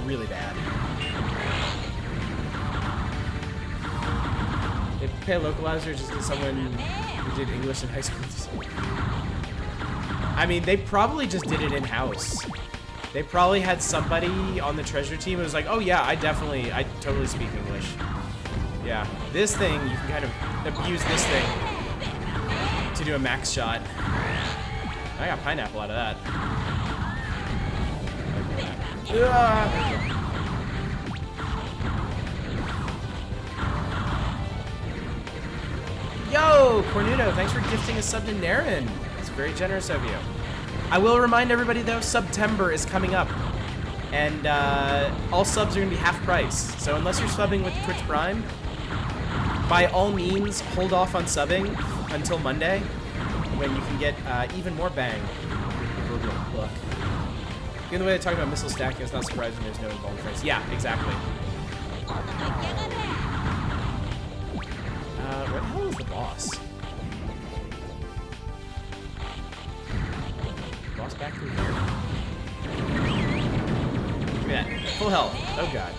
really bad. They pay a localizer just as someone who did English in high school. I mean, they probably just did it in-house. They probably had somebody on the treasure team who was like, oh yeah, I totally speak English. Yeah, this thing, you can kind of abuse this thing to do a max shot. I got pineapple out of that. Yo, Cornuto, thanks for gifting a sub to Naren. That's very generous of you. I will remind everybody though, September is coming up. And all subs are gonna be half price. So unless you're subbing with Twitch Prime, by all means, hold off on subbing until Monday, when you can get even more bang for your buck. Given the way they talk about missile stacking, it's not surprising there's no involved frames. Yeah, exactly. Where the hell is the boss? Boss back through here? Look at that. Full health. Oh god.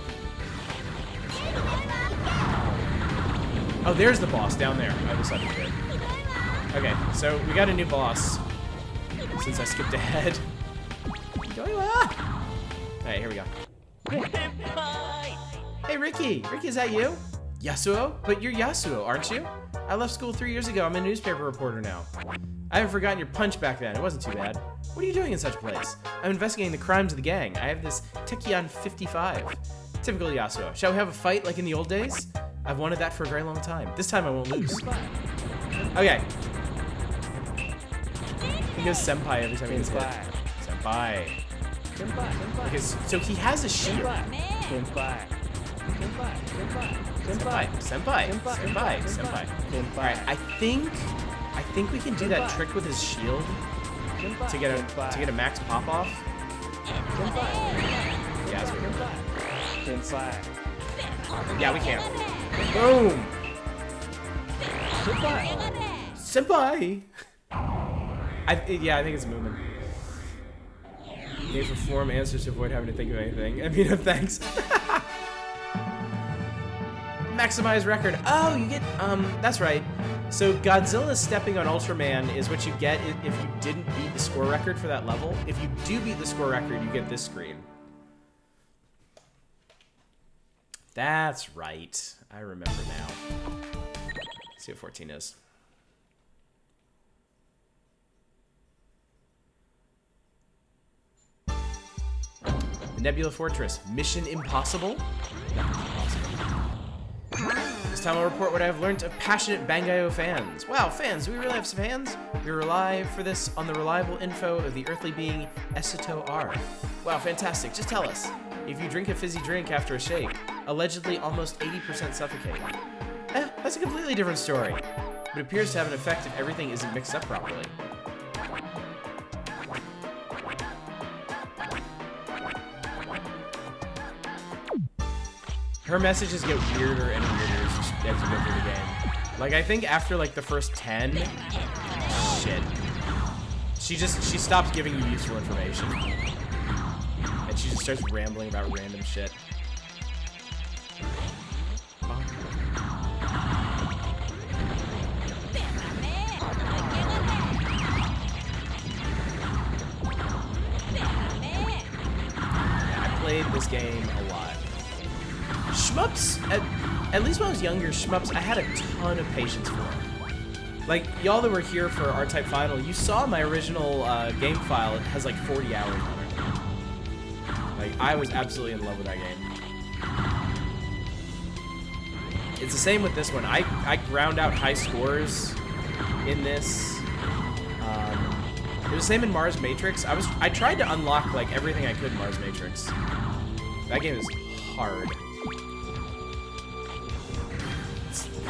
Oh, there's the boss down there. I just had to do it. Okay, so we got a new boss. Since I skipped ahead. Alright, here we go. Hey, Ricky! Ricky, is that you? Yasuo? But you're Yasuo, aren't you? I left school 3 years ago. I'm a newspaper reporter now. I haven't forgotten your punch back then. It wasn't too bad. What are you doing in such a place? I'm investigating the crimes of the gang. I have this Tekion 55. Typical Yasuo. Shall we have a fight like in the old days? I've wanted that for a very long time. This time I won't lose. Okay. He goes senpai every time he gets hit. Senpai. Because, so he has a shield. Senpai. Alright, I think we can do that trick with his shield to get a max pop off. Yeah, that's weird. Yeah, we can. Boom! Senpai! Yeah, I think it's moving. Need for form answers to avoid having to think of anything. I mean, thanks. Maximize record. Oh, you get, that's right. So Godzilla stepping on Ultraman is what you get if you didn't beat the score record for that level. If you do beat the score record, you get this screen. That's right. I remember now. Let's see what 14 is. The Nebula Fortress. Mission Impossible? This time I'll report what I've learned of passionate Bangai-O fans. Wow, fans, do we really have some fans? We rely for this on the reliable info of the earthly being Esito R. Wow, fantastic. Just tell us. If you drink a fizzy drink after a shake, allegedly almost 80% suffocate. That's a completely different story. But it appears to have an effect if everything isn't mixed up properly. Her messages get weirder and weirder as you go through the game. Like, I think after, like, the first 10... Shit. She stops giving you useful information. And she just starts rambling about random shit. I played this game a lot. Shmups, at least when I was younger, shmups, I had a ton of patience for. Like, y'all that were here for R-Type Final, you saw my original game file. It has like 40 hours on it. Like, I was absolutely in love with that game. It's the same with this one. I ground out high scores in this. It was the same in Mars Matrix. I tried to unlock like everything I could in Mars Matrix. That game is hard.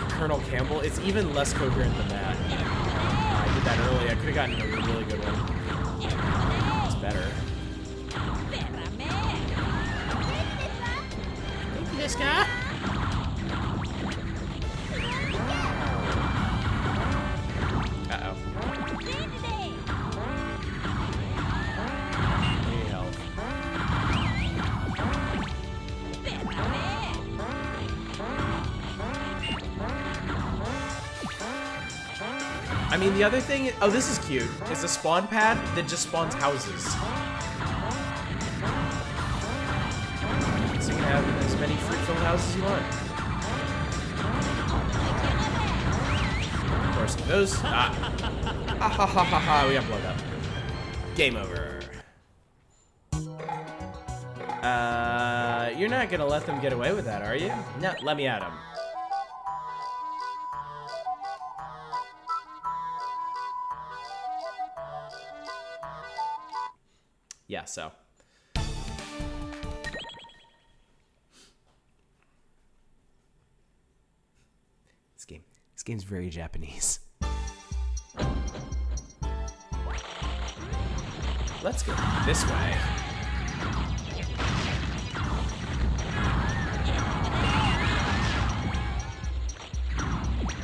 Colonel Campbell, it's even less coherent than that. I did that early. I could have gotten a really good one. It's better. Thank you, this guy. Uh-oh. Need help. I mean, the other thing, oh, this is cute. It's a spawn pad that just spawns houses. So you can have as many fruit-filled houses as you want. Of course, those, ha ha ha ha ha, we got blown up. Game over. You're not gonna let them get away with that, are you? No, let me at them. Yeah, so. This game's very Japanese. Let's go this way.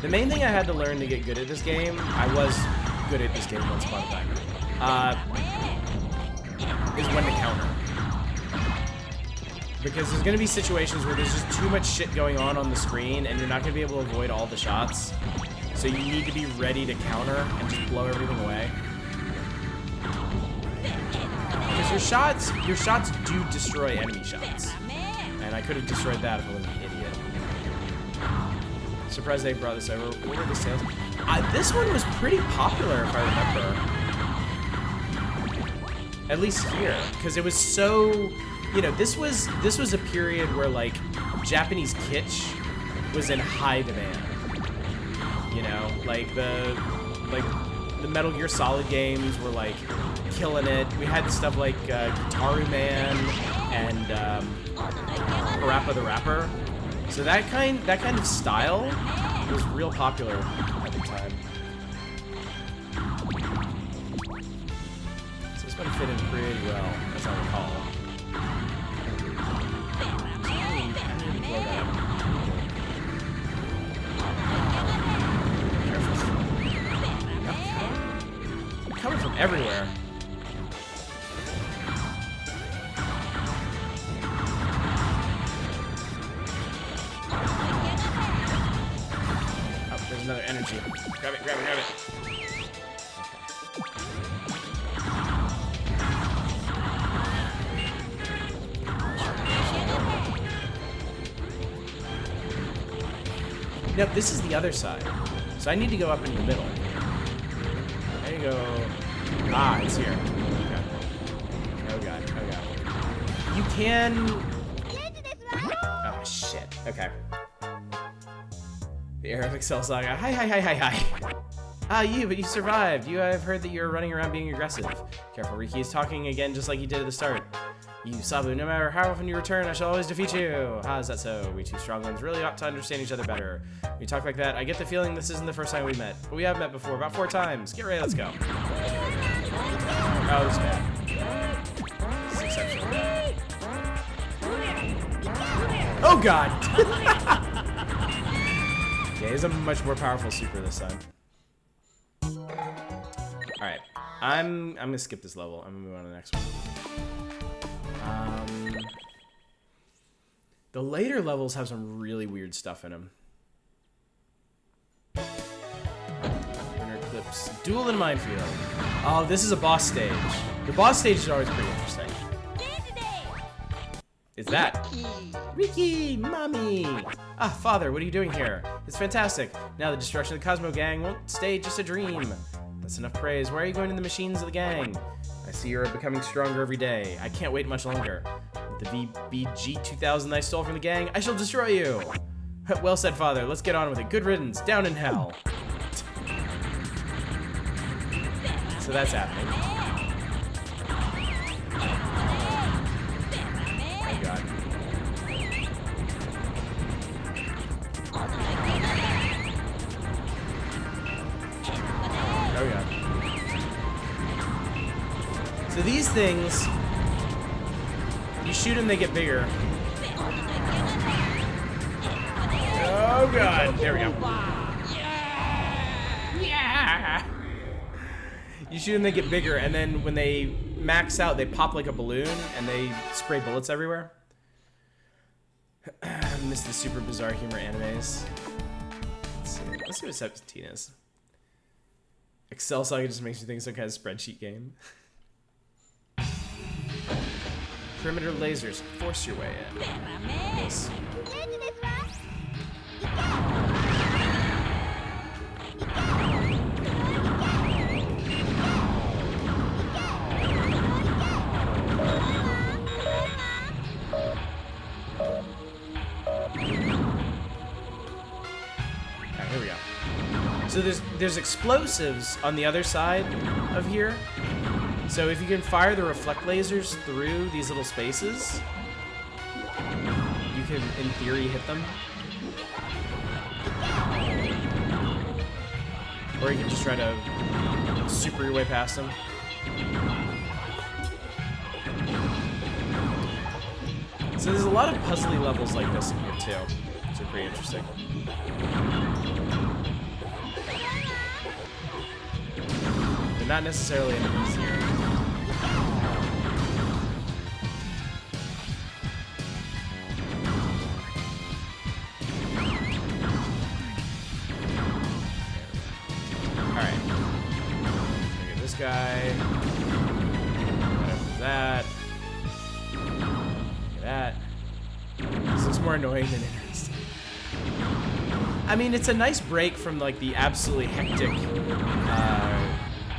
The main thing I had to learn to get good at this game, I was good at this game once upon a time, is when to counter. Because there's gonna be situations where there's just too much shit going on the screen and you're not gonna be able to avoid all the shots. So you need to be ready to counter and just blow everything away. Because your shots do destroy enemy shots. And I could have destroyed that if I wasn't an idiot. Surprised they brought this over. What were the sales? This one was pretty popular if I remember. At least here, because it was so, you know, this was a period where like Japanese kitsch was in high demand. You know, like the Metal Gear Solid games were like killing it. We had stuff like Guitaru Man and Parappa the Rapper. So that kind of style was real popular at the time. So this one fit in pretty well, as I recall. I need to blow that up. Careful. They're coming from everywhere. you. Grab it, grab it, grab it. Nope, this is the other side. So I need to go up in the middle. There you go. Ah, it's here. Okay. Oh god, oh god. You can... Oh shit, okay. The Arab Excel Saga. Hi, hi, hi, hi, hi. Ah, you, but you survived. I've heard that you're running around being aggressive. Careful, Riki is talking again just like he did at the start. You, Sabu, no matter how often you return, I shall always defeat you. How is that so? We two strong ones really ought to understand each other better. When you talk like that, I get the feeling this isn't the first time we met. But we have met before, about 4 times. Get ready, let's go. Oh, this is bad. This is exceptional. Oh, God! Yeah, he's a much more powerful super this time. Alright. I'm gonna skip this level. I'm gonna move on to the next one. The later levels have some really weird stuff in them. Winter Eclipse. Duel in Minefield. Oh, this is a boss stage. The boss stage is always pretty interesting. It's that. Riki, mommy. Ah, father, what are you doing here? It's fantastic. Now the destruction of the Cosmo Gang won't stay just a dream. That's enough praise. Why are you going to the machines of the gang? I see you're becoming stronger every day. I can't wait much longer. With the VBG 2000 I stole from the gang, I shall destroy you. Well said, father. Let's get on with it. Good riddance. Down in hell. So that's happening. Oh god. Oh god. So these things, you shoot them, they get bigger. Oh god, there we go. Yeah. You shoot them, they get bigger, and then when they max out, they pop like a balloon, and they spray bullets everywhere. I miss the super bizarre humor animes. Let's see what 17 is. Excel Saga just makes me think of some kind of spreadsheet game. Perimeter lasers, force your way in. Yes. Alright, here we go. So there's explosives on the other side of here. So if you can fire the reflect lasers through these little spaces, you can, in theory, hit them. Or you can just try to super your way past them. So there's a lot of puzzly levels like this in here too, which are pretty interesting. They're not necessarily any easier. Alright. Look at this guy. That. Look at that. This looks more annoying than interesting. I mean, it's a nice break from like the absolutely hectic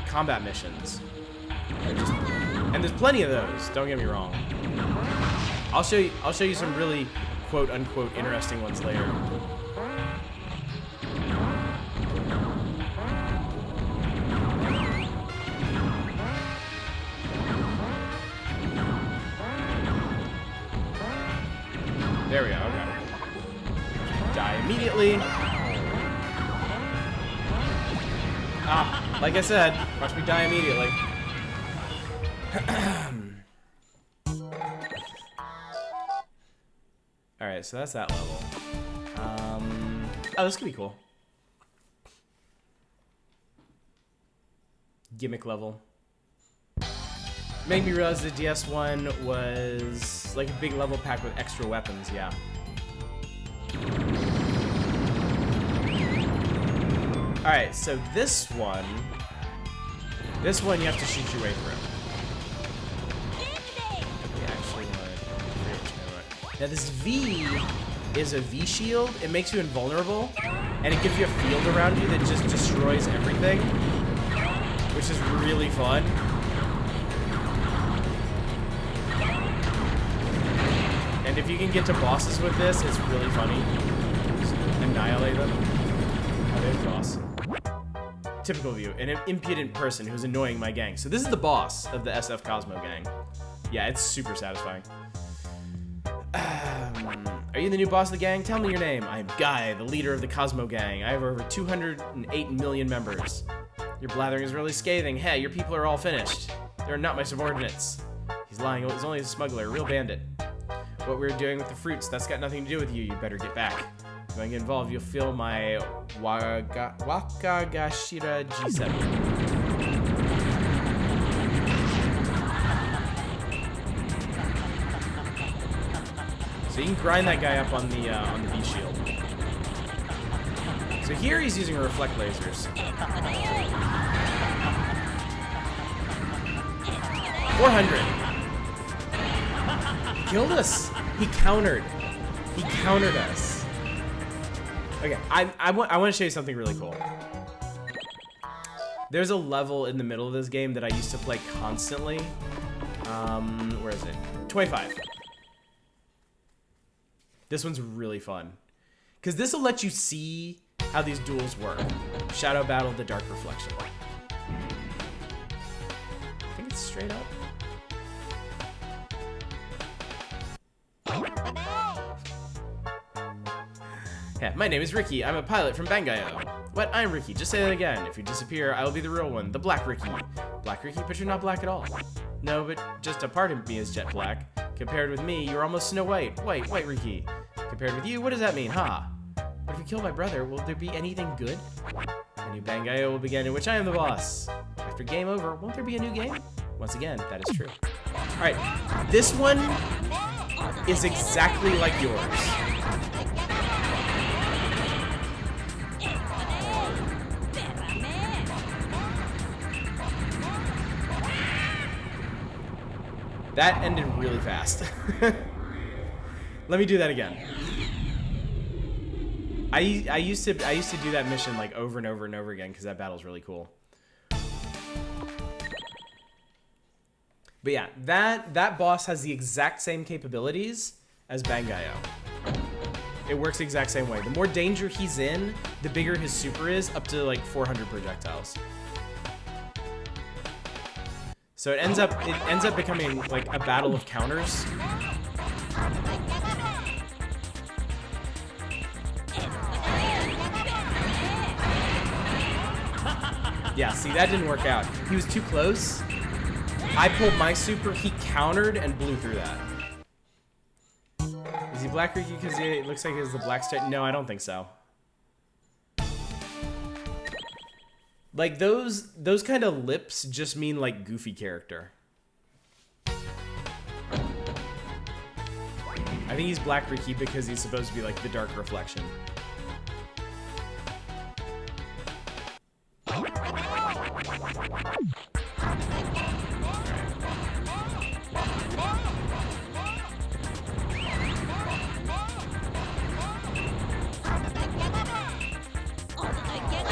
combat missions. And there's plenty of those, don't get me wrong. I'll show you some really quote unquote interesting ones later. There we go, okay. Die immediately. Ah, like I said, watch me die immediately. Alright, so that's that level. Oh, this could be cool. Gimmick level. Made me realize the DS one was like a big level pack with extra weapons, yeah. Alright, so this one you have to shoot your way through. Now this V is a V shield. It makes you invulnerable, and it gives you a field around you that just destroys everything, which is really fun. And if you can get to bosses with this, it's really funny. Just annihilate them. Oh, there's the boss. Typical view, an impudent person who's annoying my gang. So this is the boss of the SF Cosmo gang. Yeah, it's super satisfying. Are you the new boss of the gang? Tell me your name. I'm Guy, the leader of the Cosmo gang. I have over 208 million members. Your blathering is really scathing. Hey, your people are all finished. They're not my subordinates. He's lying. He's only a smuggler, a real bandit. What we're doing with the fruits, that's got nothing to do with you. You better get back. If I get involved, you'll feel my Wakagashira G7. So you can grind that guy up on the V shield. So here he's using reflect lasers. 400. He killed us. He countered. He countered us. Okay, I want to show you something really cool. There's a level in the middle of this game that I used to play constantly. Where is it? 25. This one's really fun. Because this will let you see how these duels work. Shadow Battle, the Dark Reflection. I think it's straight up. Yeah, my name is Ricky. I'm a pilot from Bangai-O. What? I'm Ricky. Just say that again. If you disappear, I will be the real one, the Black Ricky. Black Ricky, but you're not black at all. No, but just a part of me is jet black. Compared with me, you're almost Snow White. White Ricky. Compared with you, what does that mean, huh? But if you kill my brother, will there be anything good? A new Bangai-O will begin in which I am the boss. After game over, won't there be a new game? Once again, that is true. Alright, this one is exactly like yours. That ended really fast. Let me do that again. I used to do that mission like over and over and over again because that battle's really cool. But yeah, that boss has the exact same capabilities as Bangai-O. It works the exact same way. The more danger he's in, the bigger his super is, up to like 400 projectiles. So it ends up becoming like a battle of counters. Yeah, see, that didn't work out. He was too close. I pulled my super, he countered and blew through that. Is he Black Ricky because it looks like he has the black stripe? No, I don't think so. Like, those kind of lips just mean, like, goofy character. I think he's Black Ricky because he's supposed to be, like, the Dark Reflection.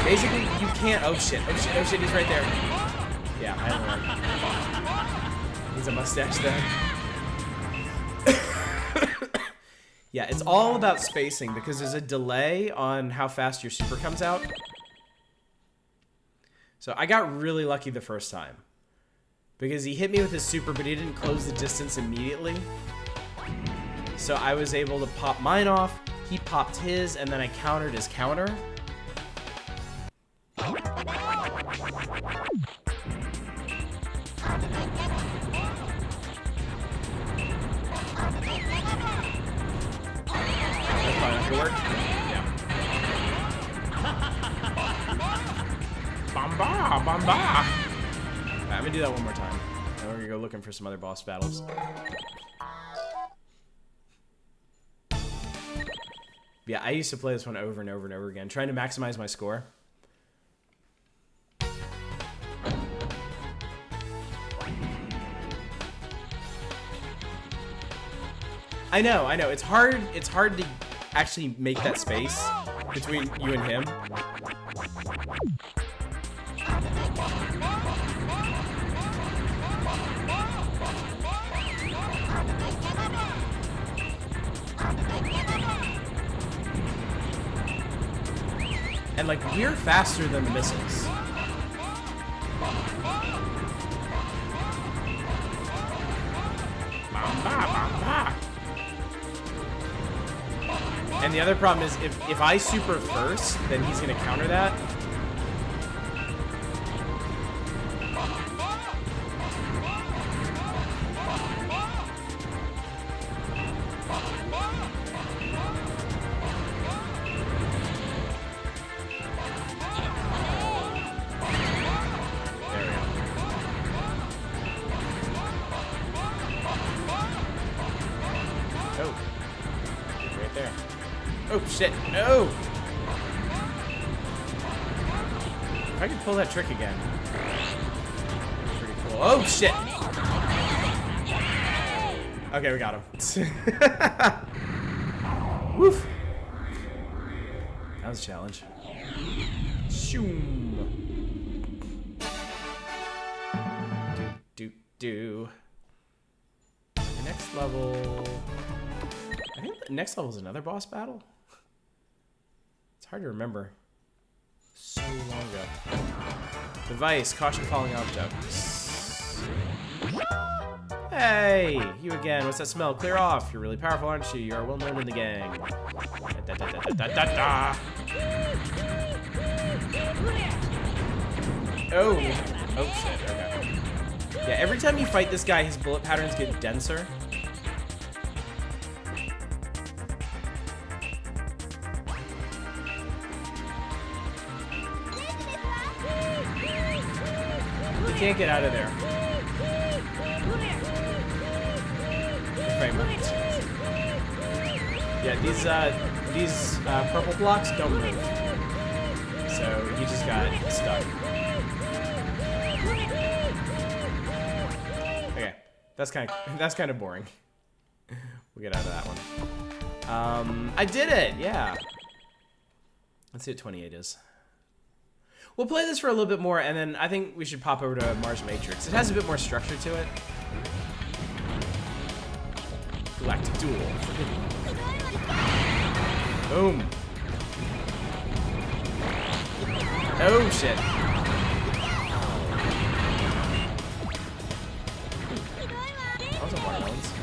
Basically, you can't. Oh shit! Oh shit! Oh shit! He's right there. Yeah, I don't know. He's a mustache then. Yeah, it's all about spacing because there's a delay on how fast your super comes out. So I got really lucky the first time because he hit me with his super, but he didn't close the distance immediately. So I was able to pop mine off. He popped his, and then I countered his counter. Work? Yeah. Bomba! Bomba! Alright, I'm gonna do that one more time. And we're gonna go looking for some other boss battles. Yeah, I used to play this one over and over and over again, trying to maximize my score. I know. It's hard to actually make that space between you and him. And like, we're faster than the missiles. And the other problem is if I super first, then he's gonna counter that. Oh shit, no! If I could pull that trick again. Pretty cool. Oh shit! Okay, we got him. Woof! That was a challenge. Shoom! Do. Next level... I think the next level is another boss battle? It's hard to remember. So long ago. Device, caution falling objects. Hey, you again. What's that smell? Clear off. You're really powerful, aren't you? You are well known in the gang. Oh shit, okay. Yeah, every time you fight this guy, his bullet patterns get denser. Can't get out of there. Yeah, these purple blocks don't move, so he just got stuck. Okay, that's kind of boring. We'll get out of that one. I did it. Yeah. Let's see what 28 is. We'll play this for a little bit more, and then I think we should pop over to Mars Matrix. It has a bit more structure to it. Galactic Duel. Boom. Oh, shit. Also watermelons.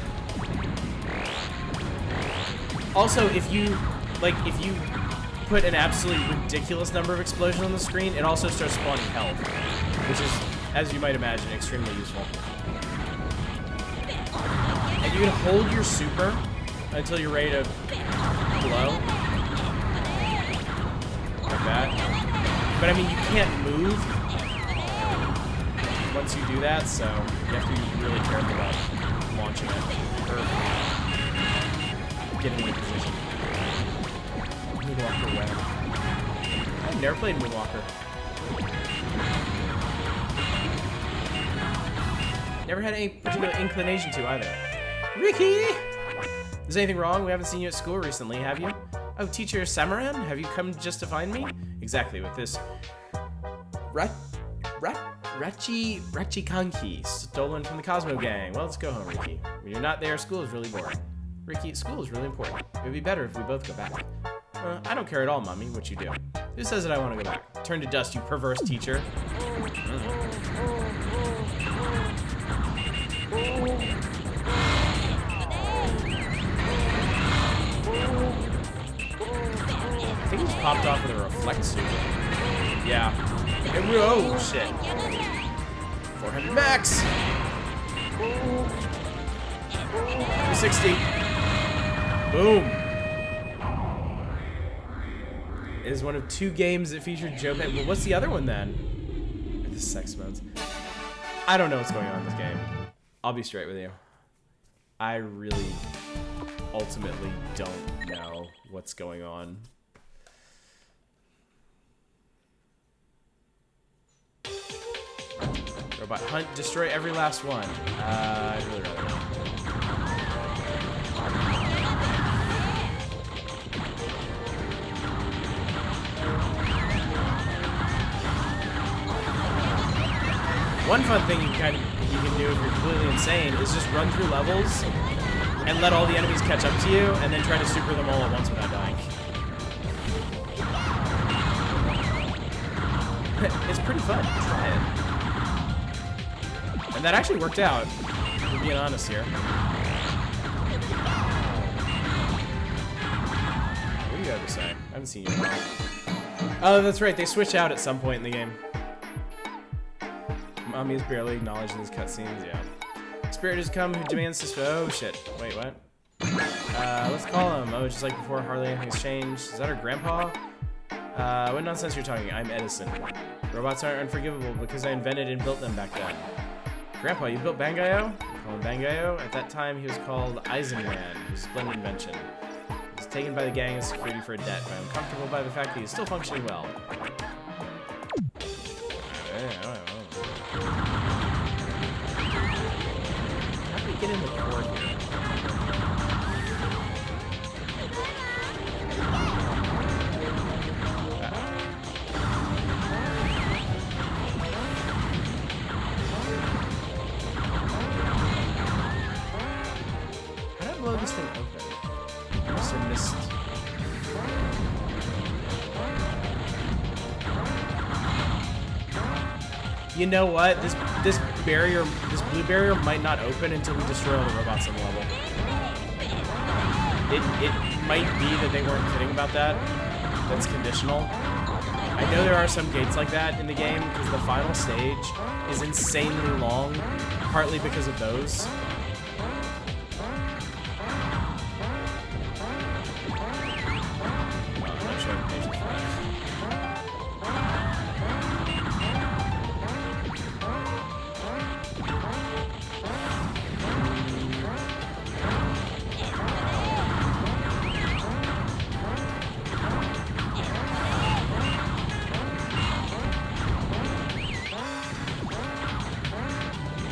Also, if you put an absolutely ridiculous number of explosions on the screen, it also starts spawning health, which is, as you might imagine, extremely useful. And you can hold your super until you're ready to blow. Like that. But I mean, you can't move once you do that, so you have to be really careful about launching it, or getting in position. Moonwalker web. I've never played Moonwalker. Never had any particular inclination to either. Ricky! Is anything wrong? We haven't seen you at school recently, have you? Oh, teacher Samaran? Have you come just to find me? Exactly, with this Rachikanki stolen from the Cosmo Gang. Well, let's go home, Ricky. When you're not there, school is really boring. Ricky, school is really important. It would be better if we both go back. I don't care at all, Mommy, what you do. Who says that I want to go back? Turn to dust, you perverse teacher. I think he's popped off with a reflect suit. Yeah. Oh, shit. 400 max. 60. Boom. It is one of 2 games that featured Joe Pay. Well, what's the other one then? The sex modes. I don't know what's going on in this game. I'll be straight with you. I really ultimately don't know what's going on. Robot hunt, destroy every last one. I'd really rather not. One fun thing you can do if you're completely insane is just run through levels and let all the enemies catch up to you, and then try to super them all at once without dying. It's pretty fun. Try it. And that actually worked out, if we're being honest here. What do you have to say? I haven't seen you in a while. Oh, that's right. They switch out at some point in the game. Mommy is barely acknowledged in these cutscenes. Yeah. Spirit has come who demands this. Oh shit. Wait, what? Let's call him. Oh, just like before, hardly anything's changed. Is that our grandpa? What nonsense you're talking? I'm Edison. Robots aren't unforgivable because I invented and built them back then. Grandpa, you built Bangai-O? Call him Bangai-O? At that time, he was called Eisenman. It was a splendid invention. He was taken by the gang as security for a debt, but I'm comfortable by the fact that he's still functioning well. How do we get in the core here? How did I blow this thing open? I must have missed. You know what? This blue barrier might not open until we destroy all the robots on the level. It might be that they weren't kidding about that. That's conditional. I know there are some gates like that in the game because the final stage is insanely long, partly because of those.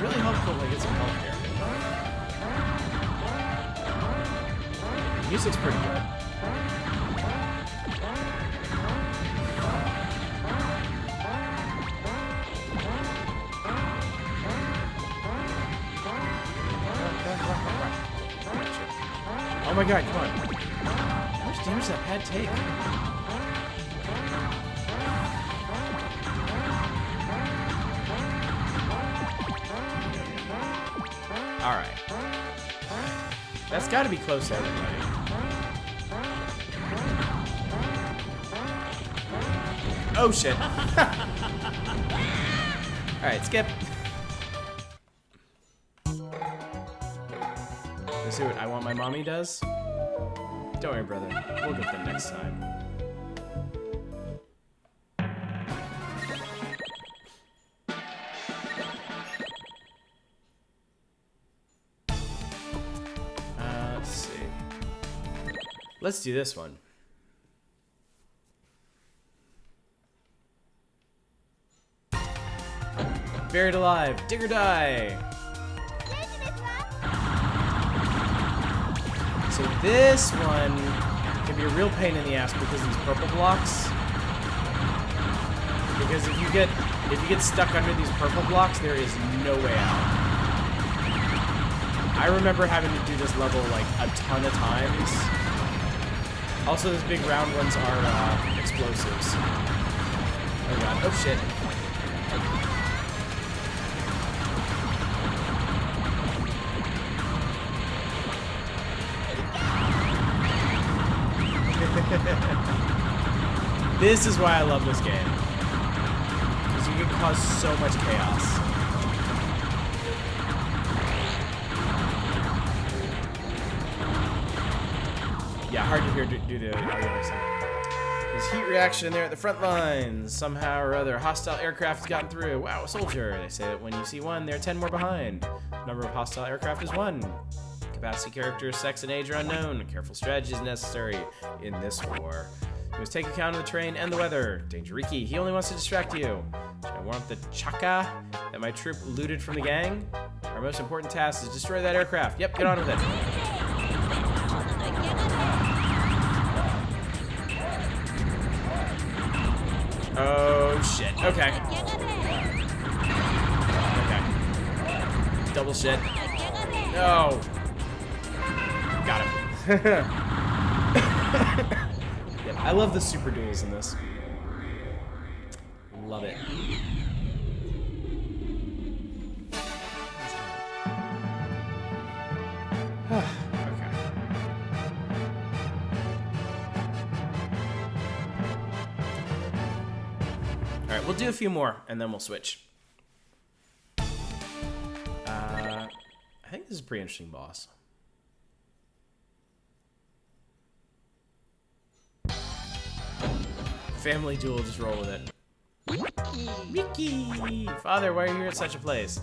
Really helpful to get some help here. The music's pretty good. Oh my god, come on. How much damage does that pad take? Alright. That's gotta be close to everybody. Oh shit. Alright, skip. Let's see what I Want My Mommy does. Don't worry, brother. We'll get them next time. Let's see. Let's do this one. Buried alive. Dig or die. So this one can be a real pain in the ass because of these purple blocks. Because if you get stuck under these purple blocks, there is no way out. I remember having to do this level like a ton of times. Also, those big round ones are explosives. Oh god! Oh shit! This is why I love this game. Because you can cause so much chaos. Yeah, hard to hear due to audio mixing. There's heat reaction in there at the front lines. Somehow or other, hostile aircraft has gotten through. Wow, a soldier. They say that when you see one, there are 10 more behind. The number of hostile aircraft is 1. Capacity, characters, sex, and age are unknown. Careful strategy is necessary in this war. You must take account of the terrain and the weather. Dangeriki, he only wants to distract you. Should I warm up the chaka that my troop looted from the gang? Our most important task is destroy that aircraft. Yep, get on with it. Oh shit, okay. double shit. No. Got him. Yeah, I love the super duels in this. Love it. Okay. Alright, we'll do a few more and then we'll switch. I think this is a pretty interesting boss. Family duel, just roll with it. Mickey! Father, why are you here at such a place?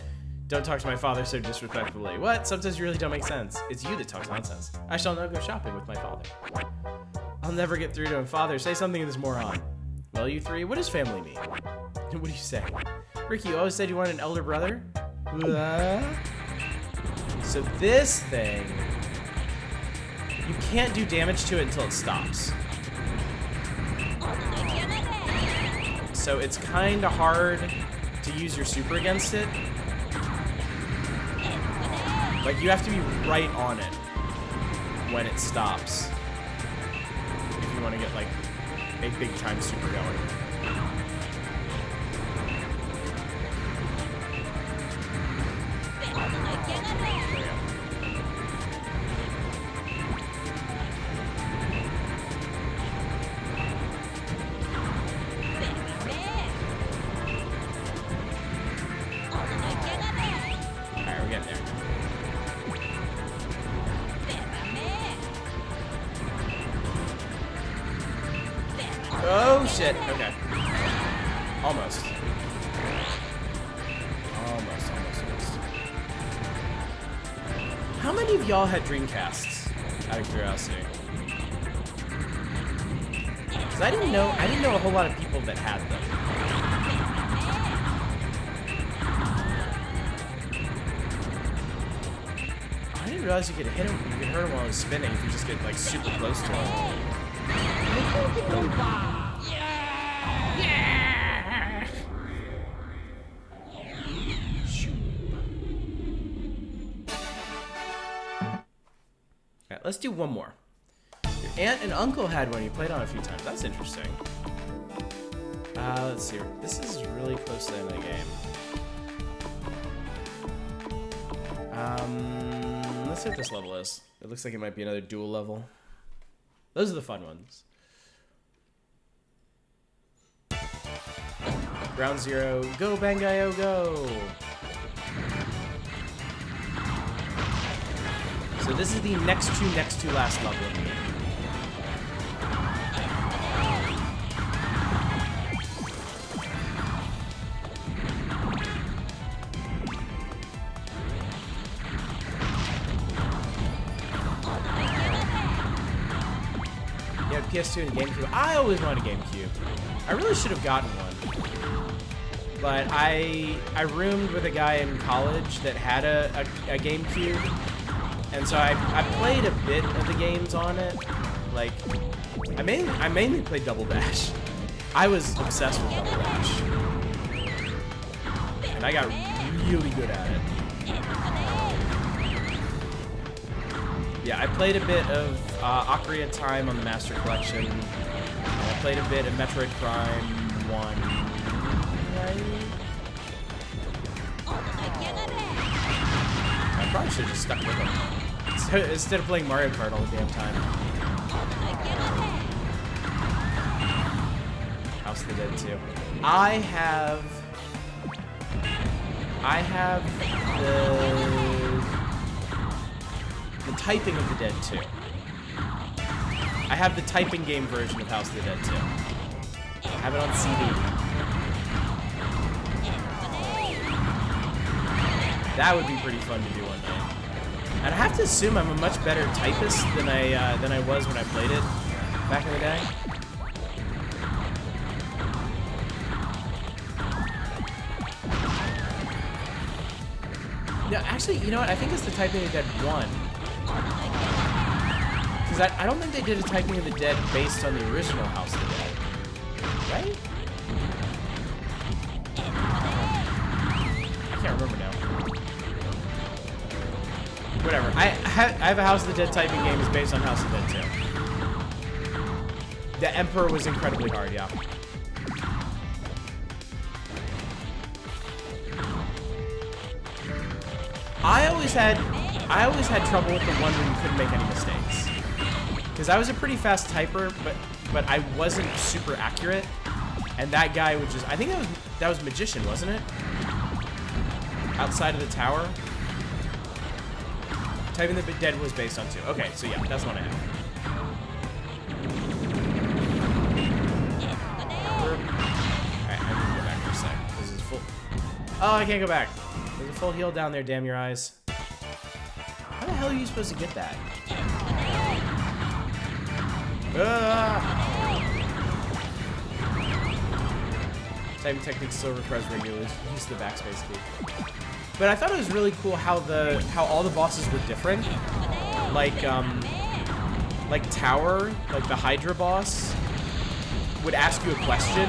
Don't talk to my father so disrespectfully. What? Sometimes you really don't make sense. It's you that talks nonsense. I shall now go shopping with my father. I'll never get through to him. Father, say something to this moron. Well, you three, what does family mean? What do you say? Ricky, you always said you wanted an elder brother? So this thing, you can't do damage to it until it stops. So it's kind of hard to use your super against it. Like, you have to be right on it when it stops if you want to get, like, a big-time super going. Oh shit, okay. Almost. Almost. How many of y'all had Dreamcasts? Out of curiosity. Because I didn't know a whole lot of people that had them. I didn't realize you could hit him, you could hurt him while he was spinning if you just get like super close to him. Yeah! Alright, let's do one more. Your aunt and uncle had one you played on a few times. That's interesting. Let's see. This is really close to the end of the game. Let's see what this level is. It looks like it might be another dual level. Those are the fun ones. Ground Zero, go Bangai-O, go! So this is the next to last level of the game. Yeah, PS2 and GameCube. I always wanted a GameCube. I really should have gotten one. But I roomed with a guy in college that had a GameCube, and so I played a bit of the games on it. Like, I mainly played Double Dash. I was obsessed with Double Dash, and I got really good at it. Yeah, I played a bit of Ocarina of Time on the Master Collection, and I played a bit of Metroid Prime 1. I probably should have just stuck with them. So, instead of playing Mario Kart all the damn time. House of the Dead 2. I have the typing of the Dead 2. I have the typing game version of House of the Dead 2. I have it on CD. That would be pretty fun to do one night. And I have to assume I'm a much better typist than I was when I played it back in the day. No, actually, you know what? I think it's the typing of the Dead 1. Because I don't think they did a typing of the Dead based on the original House of the Dead. Right? I can't remember now. Whatever. I have a House of the Dead typing game is based on House of the Dead 2. The Emperor was incredibly hard, yeah. I always had trouble with the one where you couldn't make any mistakes. Because I was a pretty fast typer, but I wasn't super accurate. And that guy would just, I think that was Magician, wasn't it? Outside of the tower. Typing the Dead was based on 2. Okay, so yeah, that's what I have. Alright, I'm gonna go back for a sec, because it's full. Oh, I can't go back. There's a full heal down there, damn your eyes. How the hell are you supposed to get that? Typing technique still requires regular use of the backspace key. But I thought it was really cool how all the bosses were different. Like Tower, like the Hydra boss, would ask you a question,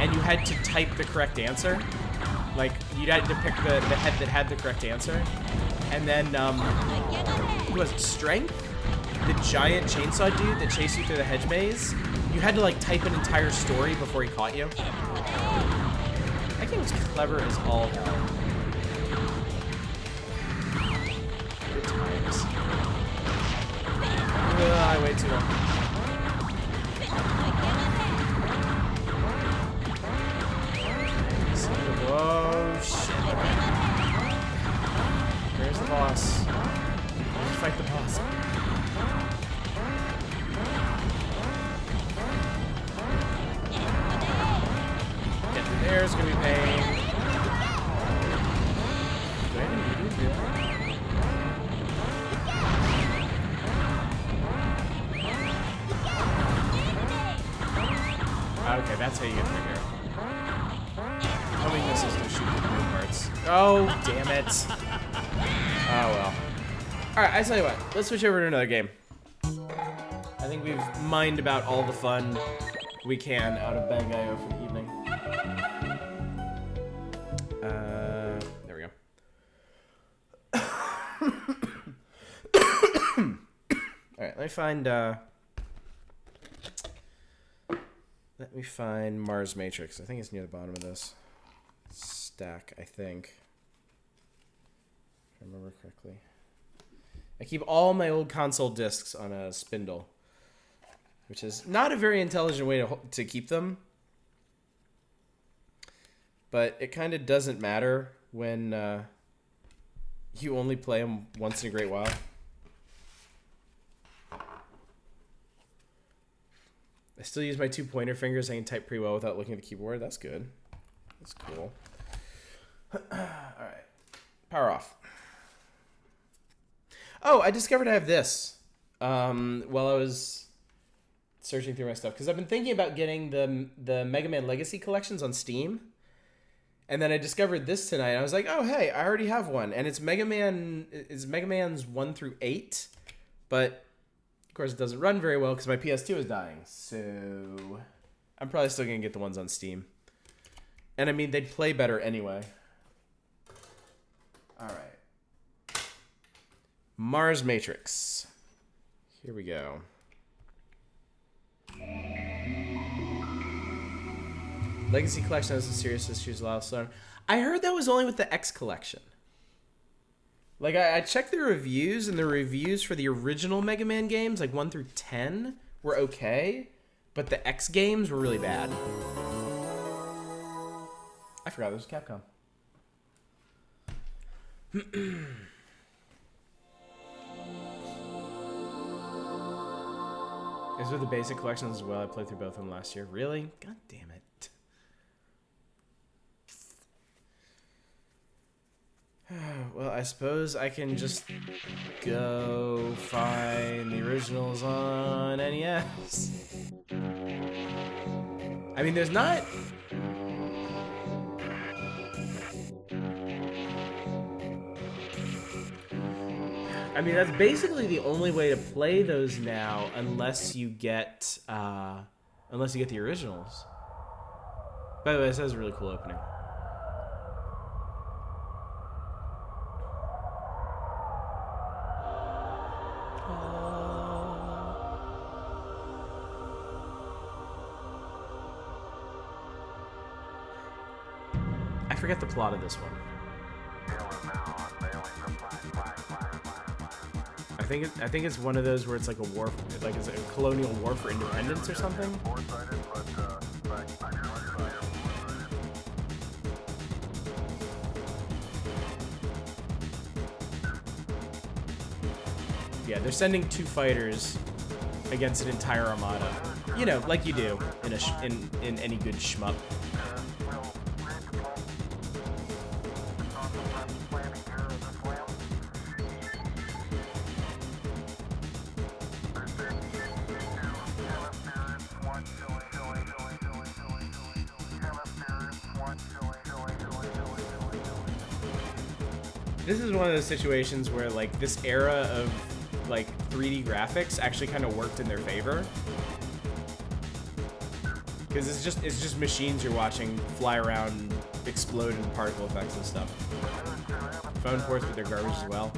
and you had to type the correct answer. Like, you had to pick the head that had the correct answer. And then, who was it? Strength? The giant chainsaw dude that chased you through the hedge maze. You had to, like, type an entire story before he caught you. That game was clever as all hell. Good times. I wait too long. Oh, shit. Where's the boss? Let's fight the boss. Get through there is gonna be pain. Do I even need to do that? Okay, that's how you get through here. Homing missiles can shoot the blue parts. Oh, damn it. Oh, well. Alright, I tell you what. Let's switch over to another game. I think we've mined about all the fun we can out of Bangai-O for the evening. There we go. Alright, let me find Mars Matrix. I think it's near the bottom of this stack, I think. If I remember correctly. I keep all my old console discs on a spindle, which is not a very intelligent way to keep them. But it kind of doesn't matter when you only play them once in a great while. I still use my 2 pointer fingers. I can type pretty well without looking at the keyboard. That's good. That's cool. Alright. Power off. Oh, I discovered I have this while I was searching through my stuff. Because I've been thinking about getting the Mega Man Legacy collections on Steam. And then I discovered this tonight. I was like, oh, hey, I already have one. And it's Mega Man's 1 through 8. But of course, it doesn't run very well because my PS2 is dying. So I'm probably still going to get the ones on Steam. And I mean, they'd play better anyway. All right. Mars Matrix. Here we go. Legacy Collection has a serious issues allowed to. I heard that was only with the X Collection. Like, I checked the reviews, and the reviews for the original Mega Man games, like 1 through 10, were okay, but the X games were really bad. I forgot this was Capcom. These were the basic collections as well. I played through both of them last year. Really? God damn it. Well, I suppose I can just go find the originals on NES. I mean, there's not... I mean, that's basically the only way to play those now, unless you get the originals. By the way, this has a really cool opening. forget the plot of this one. I think it's one of those where it's like a war, like it's a colonial war for independence or something. Yeah, they're sending 2 fighters against an entire armada. You know, like you do in in any good shmup. This is one of those situations where like this era of like 3D graphics actually kind of worked in their favor, because it's just machines you're watching fly around, explode in particle effects and stuff. Phone ports with their garbage as well.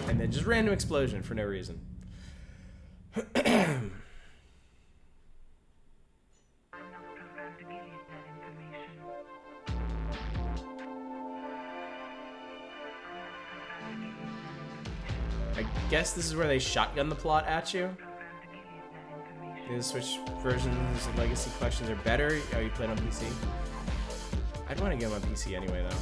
And then just random explosion for no reason. I guess this is where they shotgun the plot at you. The Switch versions of Legacy Collections are better. Oh, you played on PC? I'd want to get them on PC anyway, though.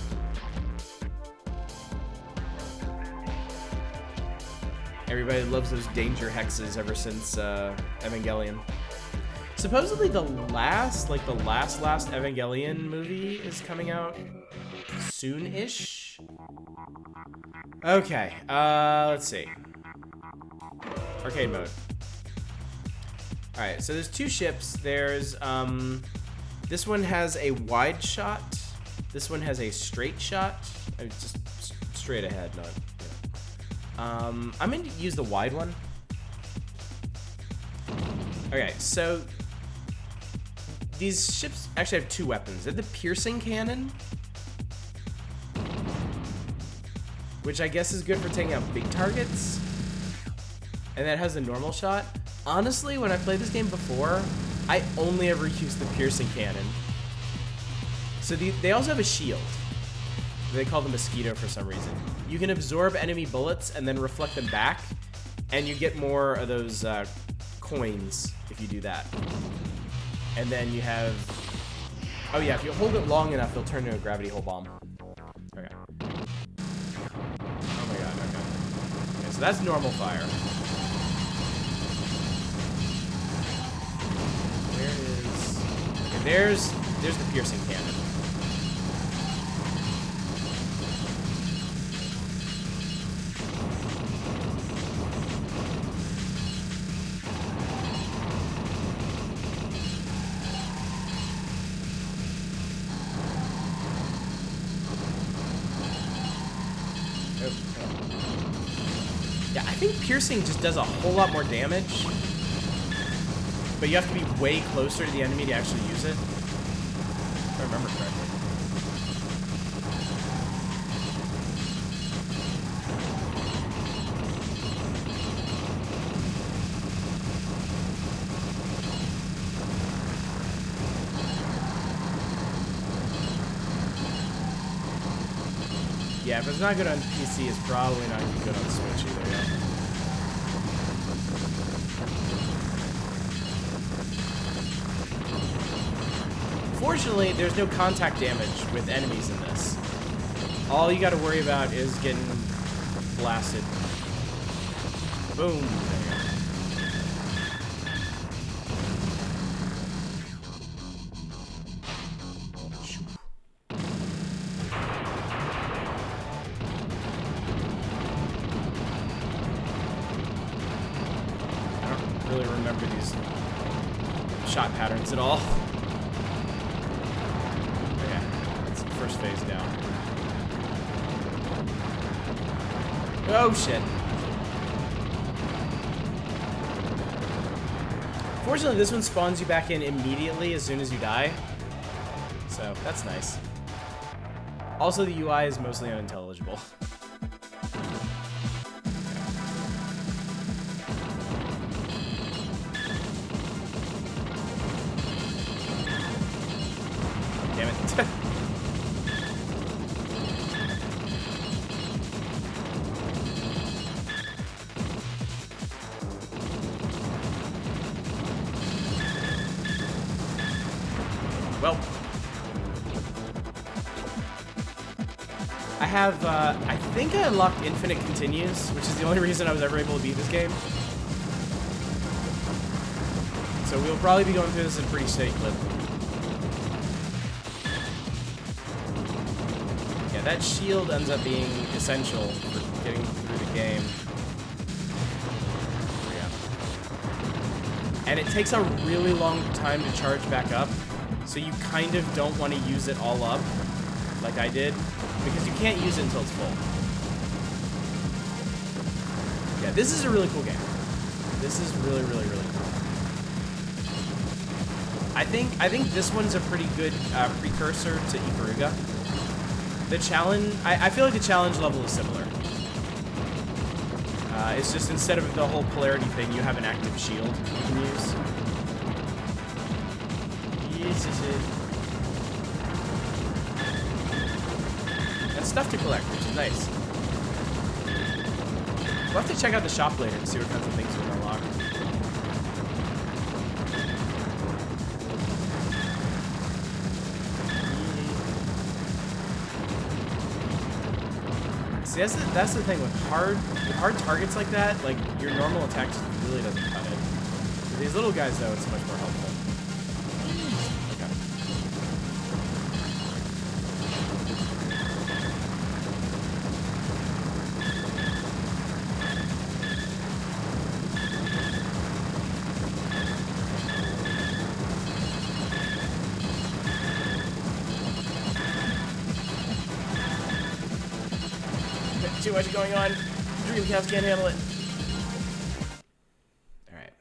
Everybody loves those danger hexes ever since Evangelion. Supposedly the last Evangelion movie is coming out soon-ish. Okay, let's see. Arcade mode. Alright, so there's 2 ships. There's, this one has a wide shot. This one has a straight shot. Just straight ahead, not... I'm going to use the wide one. Okay, so these ships actually have 2 weapons. They have the piercing cannon, which I guess is good for taking out big targets, and that has the normal shot. Honestly, when I played this game before, I only ever used the piercing cannon. So they also have a shield. They call the Mosquito for some reason. You can absorb enemy bullets and then reflect them back, and you get more of those coins if you do that. And then you have... Oh yeah, if you hold it long enough, it'll turn into a gravity hull bomb. Okay. Oh my god, okay. Okay, so that's normal fire. Where is... Okay, there's the piercing cannon. Yeah, I think piercing just does a whole lot more damage, but you have to be way closer to the enemy to actually use it, if I remember correctly. Yeah, if it's not good on PC, it's probably not gonna be good on Switch either, yeah. Fortunately, there's no contact damage with enemies in this. All you gotta worry about is getting blasted. Boom. Really remember these shot patterns at all. Okay, that's the first phase down. Oh shit. Fortunately, this one spawns you back in immediately as soon as you die. So, that's nice. Also, the UI is mostly unintelligible. Well, I have, I think I unlocked infinite continues, which is the only reason I was ever able to beat this game. So we'll probably be going through this in a pretty steady clip. Yeah, that shield ends up being essential for getting through the game. And it takes a really long time to charge back up, so you kind of don't want to use it all up, like I did, because you can't use it until it's full. Yeah, this is a really cool game. This is really, really, really cool. I think this one's a pretty good precursor to Ikaruga. The challenge, I feel like the challenge level is similar. It's just instead of the whole polarity thing, you have an active shield you can use. And stuff to collect, which is nice. We'll have to check out the shop later and see what kinds of things we can unlock. See, that's the thing with hard targets like that. Like your normal attack just really doesn't cut it. For these little guys, though, it's much more helpful. Okay. Too much going on. Dreamcast can't handle it. Alright.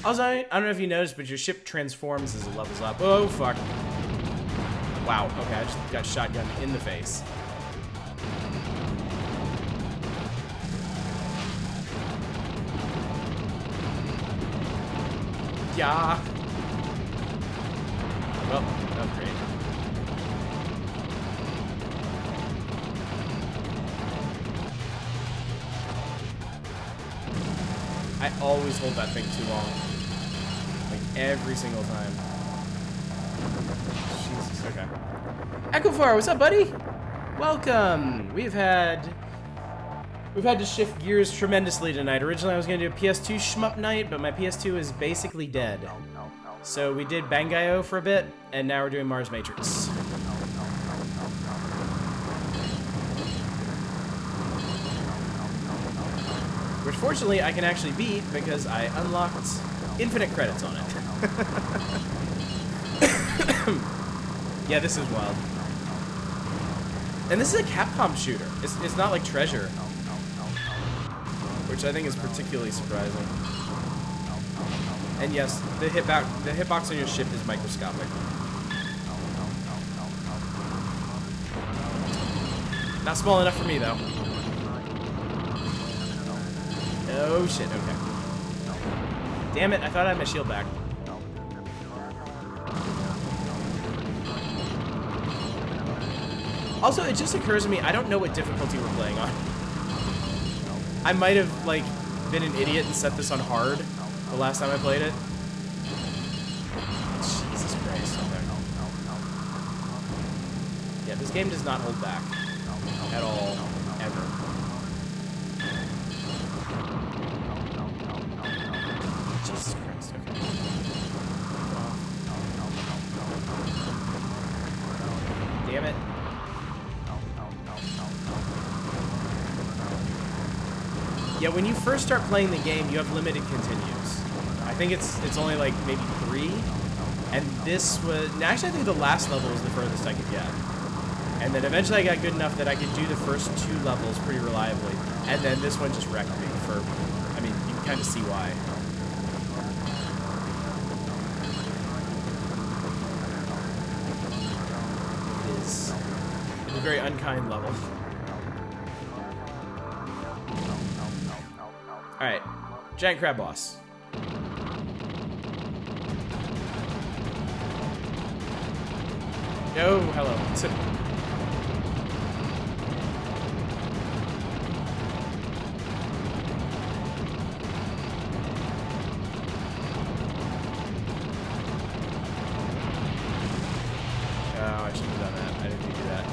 Also, I don't know if you noticed, but your ship transforms as it levels up. Oh, fuck. Wow. Okay, I just got shotgunned in the face. Yeah. Well, oh, great. I always hold that thing too long. Like, every single time. Jesus, okay. Equifar, what's up, buddy? Welcome! We've had to shift gears tremendously tonight. Originally, I was going to do a PS2 shmup night, but my PS2 is basically dead. So we did Bangai-O for a bit, and now we're doing Mars Matrix. Which fortunately I can actually beat because I unlocked infinite credits on it. Yeah, this is wild. And this is a Capcom shooter. It's not like Treasure, which I think is particularly surprising. And yes, the hitbox on your ship is microscopic. Not small enough for me though. Oh shit, okay. Damn it, I thought I had my shield back. Also, it just occurs to me, I don't know what difficulty we're playing on. I might have, like, been an idiot and set this on hard the last time I played it. Jesus Christ, okay. Yeah, this game does not hold back. At all. Ever. Jesus Christ, okay. Damn it. Yeah, when you first start playing the game, you have limited continues. I think it's only like maybe 3. And this was... Actually, I think the last level was the furthest I could get. And then eventually I got good enough that I could do the first 2 levels pretty reliably. And then this one just wrecked me for... I mean, you can kind of see why. It's a very unkind level. Alright, giant crab boss. Oh, hello. I shouldn't have done that. I didn't need to do that.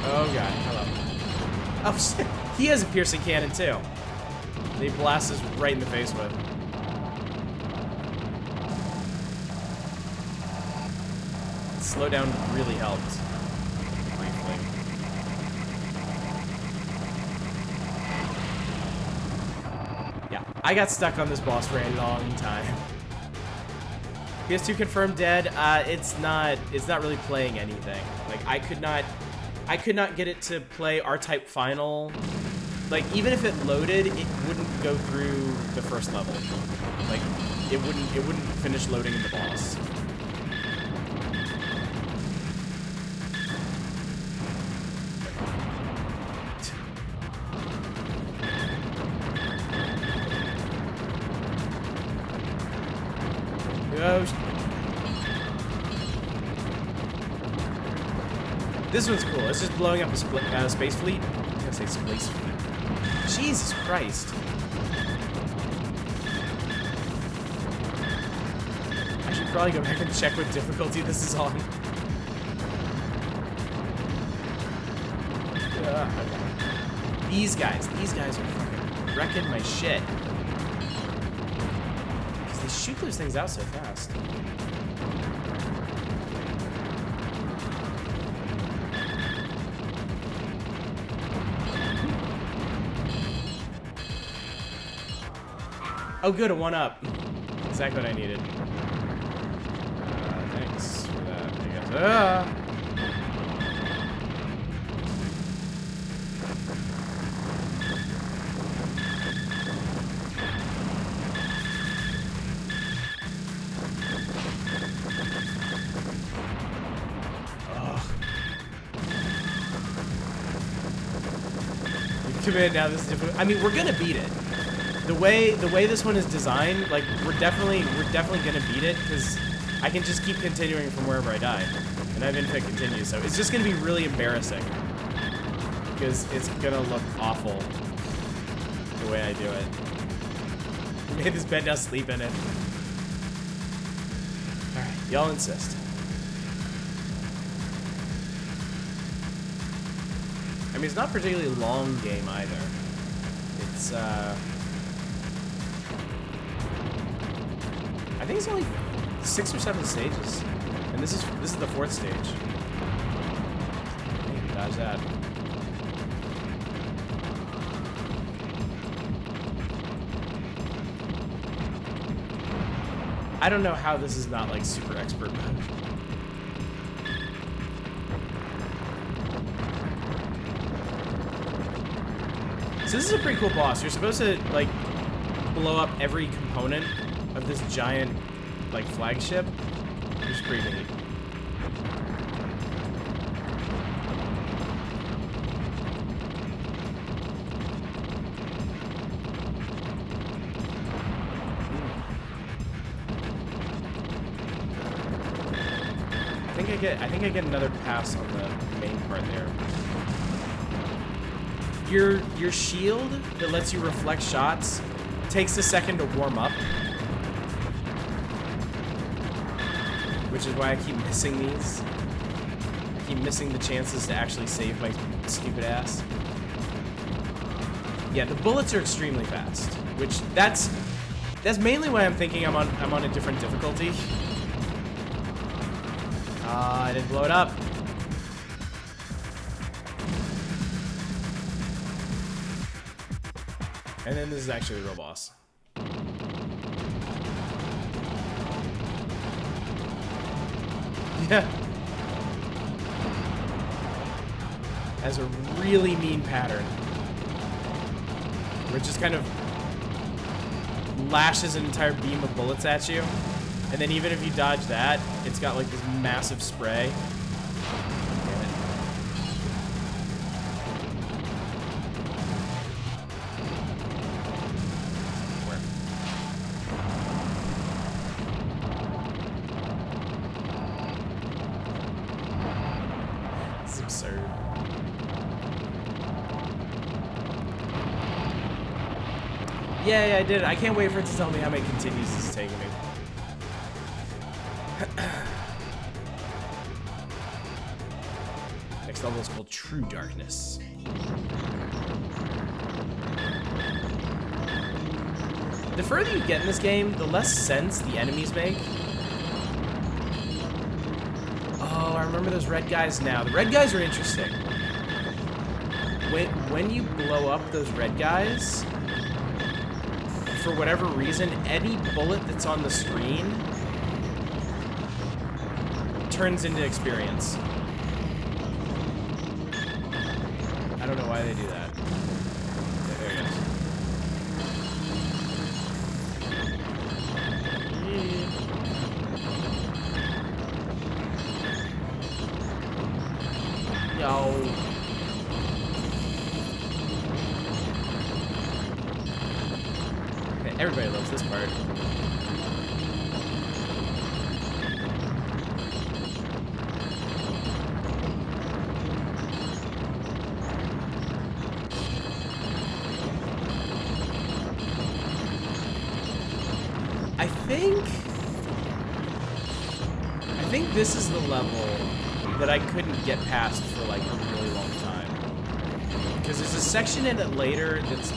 Oh god, hello. Oh shit, he has a piercing cannon too. They blast us right in the face with. Slow down really helped. Briefly. Yeah, I got stuck on this boss for a long time. PS2 confirmed dead. It's not really playing anything. Like I could not get it to play R-Type Final. Like even if it loaded, it wouldn't go through the first level. Like it wouldn't finish loading in the boss. This one's cool. It's just blowing up a space fleet. I was gonna say space fleet. Jesus Christ. I should probably go back and check what difficulty this is on. These guys are fucking wrecking my shit. Because they shoot those things out so fast. Oh good, a 1-up. Exactly what I needed. Thanks for that, I guess. You've committed now, this is difficult. I mean, we're gonna beat it. The way this one is designed, like we're definitely gonna beat it because I can just keep continuing from wherever I die, and I have infinite continue. So it's just gonna be really embarrassing because it's gonna look awful the way I do it. I made this bed now sleep in it. All right, y'all insist. I mean, it's not a particularly long game either. It's I think it's only 6 or 7 stages, and this is the 4th stage. Dodge that. I don't know how this is not like super expert mode. So this is a pretty cool boss. You're supposed to like blow up every component of this giant, like, flagship, which is pretty neat. I think I get another pass on the main part there. Your shield that lets you reflect shots takes a second to warm up. Which is why I keep missing these. I keep missing the chances to actually save my stupid ass. Yeah, the bullets are extremely fast, which that's mainly why I'm thinking I'm on a different difficulty. I didn't blow it up. And then this is actually the real boss. Yeah. Has a really mean pattern. Where it just kind of lashes an entire beam of bullets at you. And then even if you dodge that, it's got like this massive spray. Damn it. This is absurd. Yeah, I did it. I can't wait for it to tell me how many continues this is taking me. Next level is called True Darkness. The further you get in this game, the less sense the enemies make. Oh, I remember those red guys now. The red guys are interesting. When you blow up those red guys, for whatever reason, any bullet that's on the screen turns into experience. I don't know why they do that. Okay, there it goes. Yo. Okay, everybody loves this part. I think this is the level that I couldn't get past for like a really long time. Because there's a section in it later that's...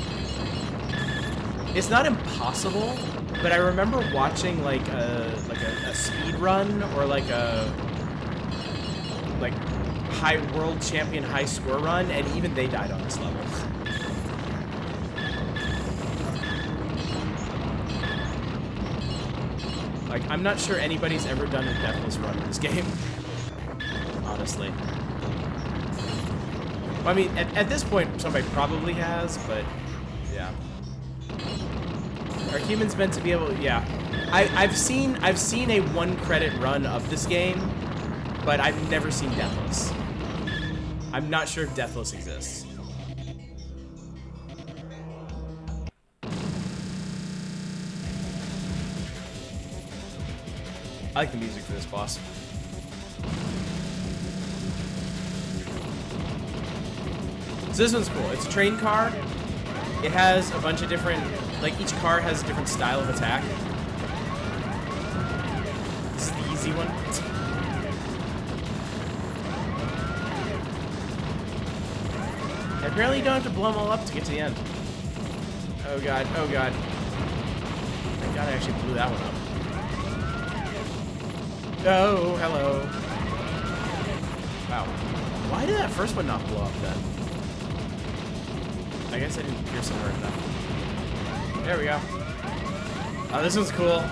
It's not impossible, but I remember watching like a speed run or like a high world champion high score run, and even they died on this level. Like, I'm not sure anybody's ever done a deathless run in this game. Honestly. Well, I mean, at this point, somebody probably has, but yeah. Are humans meant to be able? Yeah. I've seen a 1-credit run of this game, but I've never seen deathless. I'm not sure if deathless exists. I like the music for this boss. So this one's cool. It's a train car. It has a bunch of different, like each car has a different style of attack. This is the easy one. And apparently you don't have to blow them all up to get to the end. Oh god, oh god. Thank god I actually blew that one up. Oh, hello. Wow. Why did that first one not blow up then? I guess I didn't pierce it hard enough. There we go. Oh, this one's cool.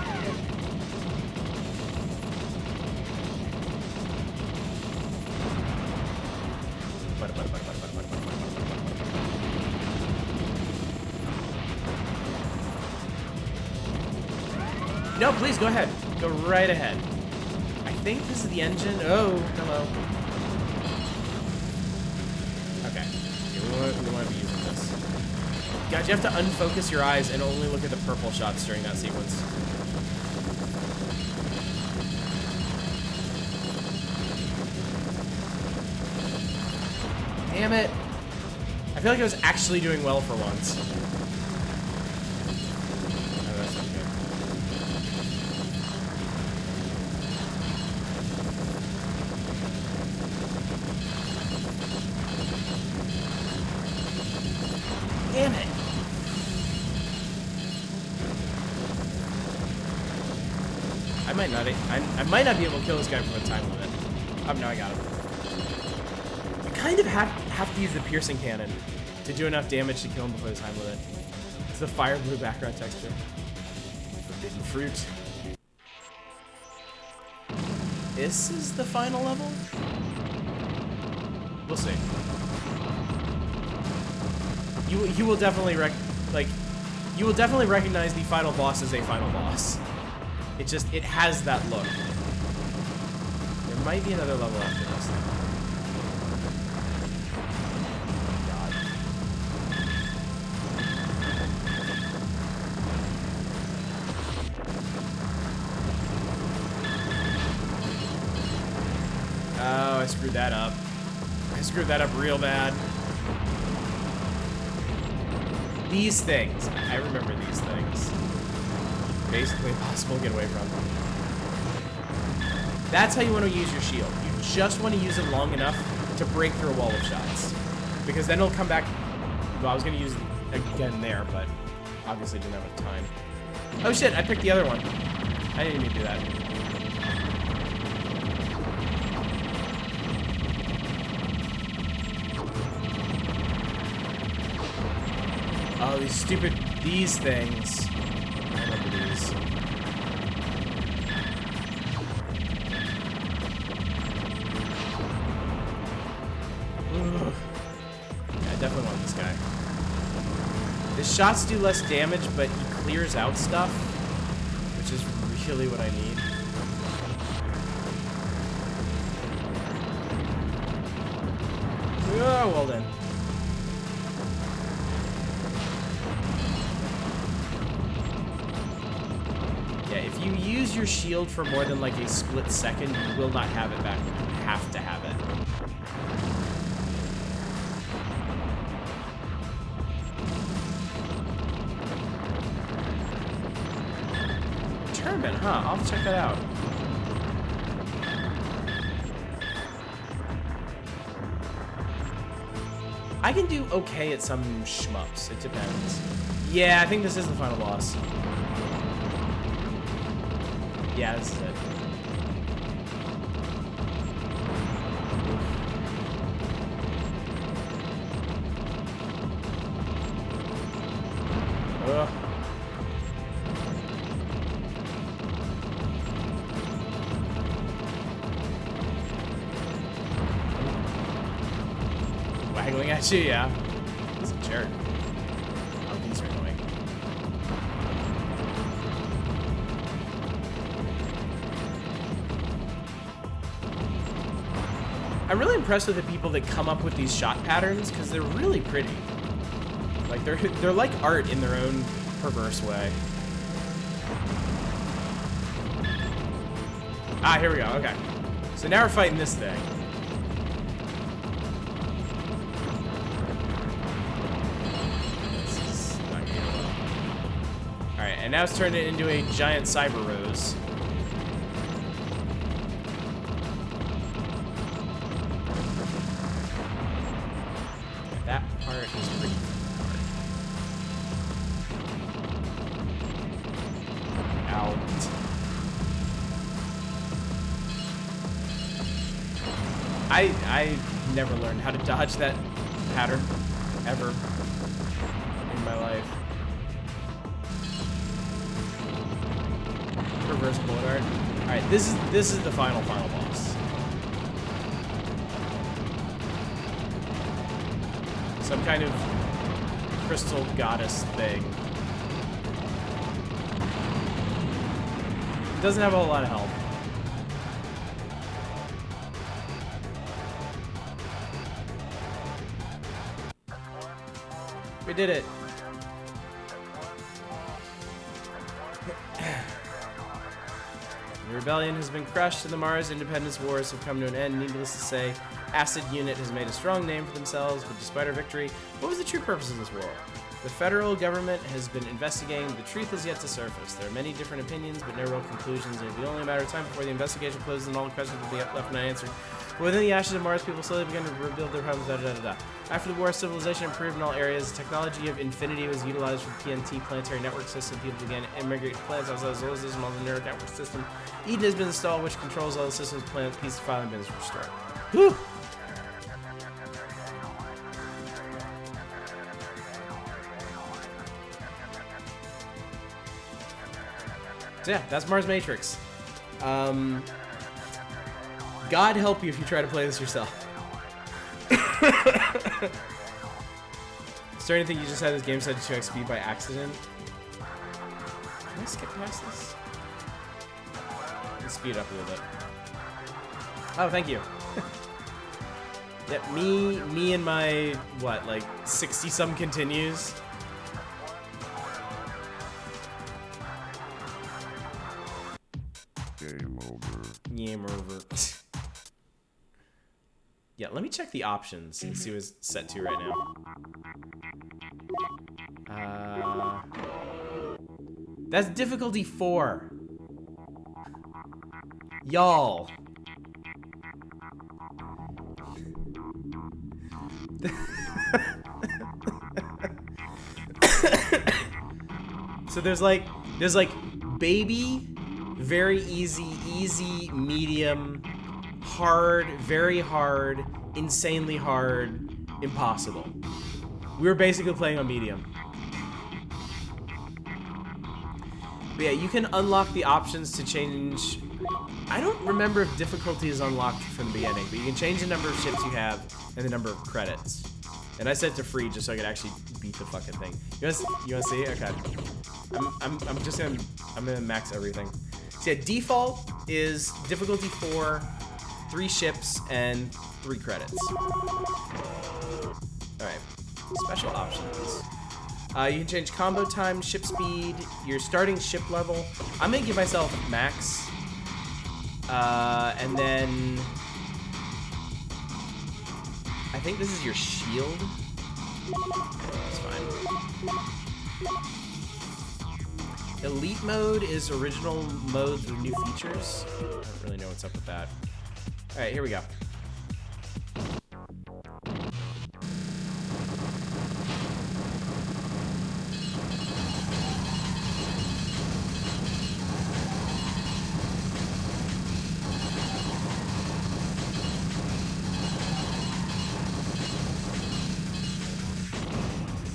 No, please, go ahead. Go right ahead. I think this is the engine. Oh, hello. Okay. We want to be using this. God, you have to unfocus your eyes and only look at the purple shots during that sequence. Damn it. I feel like I was actually doing well for once. Oh, that's not good. Damn it. I might not be able to kill this guy for a time limit. Oh, no, I got him. You kind of have to use the piercing cannon to do enough damage to kill him before the time limit. It's the fire blue background texture. Forbidden fruit. This is the final level? We'll see. You will definitely you will definitely recognize the final boss as a final boss. It has that look. There might be another level after this. God. Oh, I screwed that up. I screwed that up real bad. These things. I remember these things. Basically impossible to get away from. That's how you want to use your shield. You just want to use it long enough to break through a wall of shots. Because then it'll come back. Well, I was going to use it again there, but obviously didn't have enough time. Oh shit, I picked the other one. I didn't even do that. Oh, these things. I remember these. Ugh. Yeah, I definitely want this guy. His shots do less damage, but he clears out stuff, which is really what I need. Oh, well then. Yeah, if you use your shield for more than like a split second, you will not have it back. You have to have it. Huh, I'll have to check that out. I can do okay at some shmups. It depends. Yeah, I think this is the final boss. Yeah, this is it. Ugh. Waggling at you, yeah. He's a jerk. Oh, these are annoying. I'm really impressed with the people that come up with these shot patterns because they're really pretty. Like they're like art in their own perverse way. Ah, here we go. Okay. So now we're fighting this thing. And now it's turned it into a giant cyber rose. That part is pretty hard. Ow. I never learned how to dodge that pattern ever in my life. Reverse bullet art. All right, this is the final boss. Some kind of crystal goddess thing. Doesn't have a whole lot of health. We did it. The rebellion has been crushed and the Mars independence wars have come to an end. Needless to say, Acid Unit has made a strong name for themselves, but despite our victory, what was the true purpose of this war? The federal government has been investigating. The truth is yet to surface. There are many different opinions, but no real conclusions. It will be only a matter of time before the investigation closes and all the questions will be left unanswered. But within the ashes of Mars, people slowly began to rebuild their homes. After the war, civilization improved in all areas. The technology of Infinity was utilized for the PNT planetary network system. People began to immigrate to planets outside the solar system. All the neural network system. Eden has been installed, which controls all the systems. Planets, peace, file, and been restored. Whew! So yeah, that's Mars Matrix. God help you if you try to play this yourself. Is there anything you just had this game set to 2x speed by accident? Can I skip past this? Let's speed it up a little bit. Oh, thank you. Yep, me and my, what, like 60-some continues? Game over. Game over. Yeah, let me check the options and see what it's set to right now. That's difficulty 4. Y'all. So there's like baby, very easy, medium, hard, very hard, insanely hard, impossible. We were basically playing on medium. But yeah, you can unlock the options to change. I don't remember if difficulty is unlocked from the beginning, but you can change the number of ships you have and the number of credits. And I set it to free just so I could actually beat the fucking thing. You wanna see? Okay. I'm gonna max everything. So yeah, default is difficulty 4, 3 ships, and 3 credits. Alright. Special options. You can change combo time, ship speed, your starting ship level. I'm gonna give myself max. And then I think this is your shield. That's fine. Elite mode is original modes with new features. I don't really know what's up with that. Alright, here we go.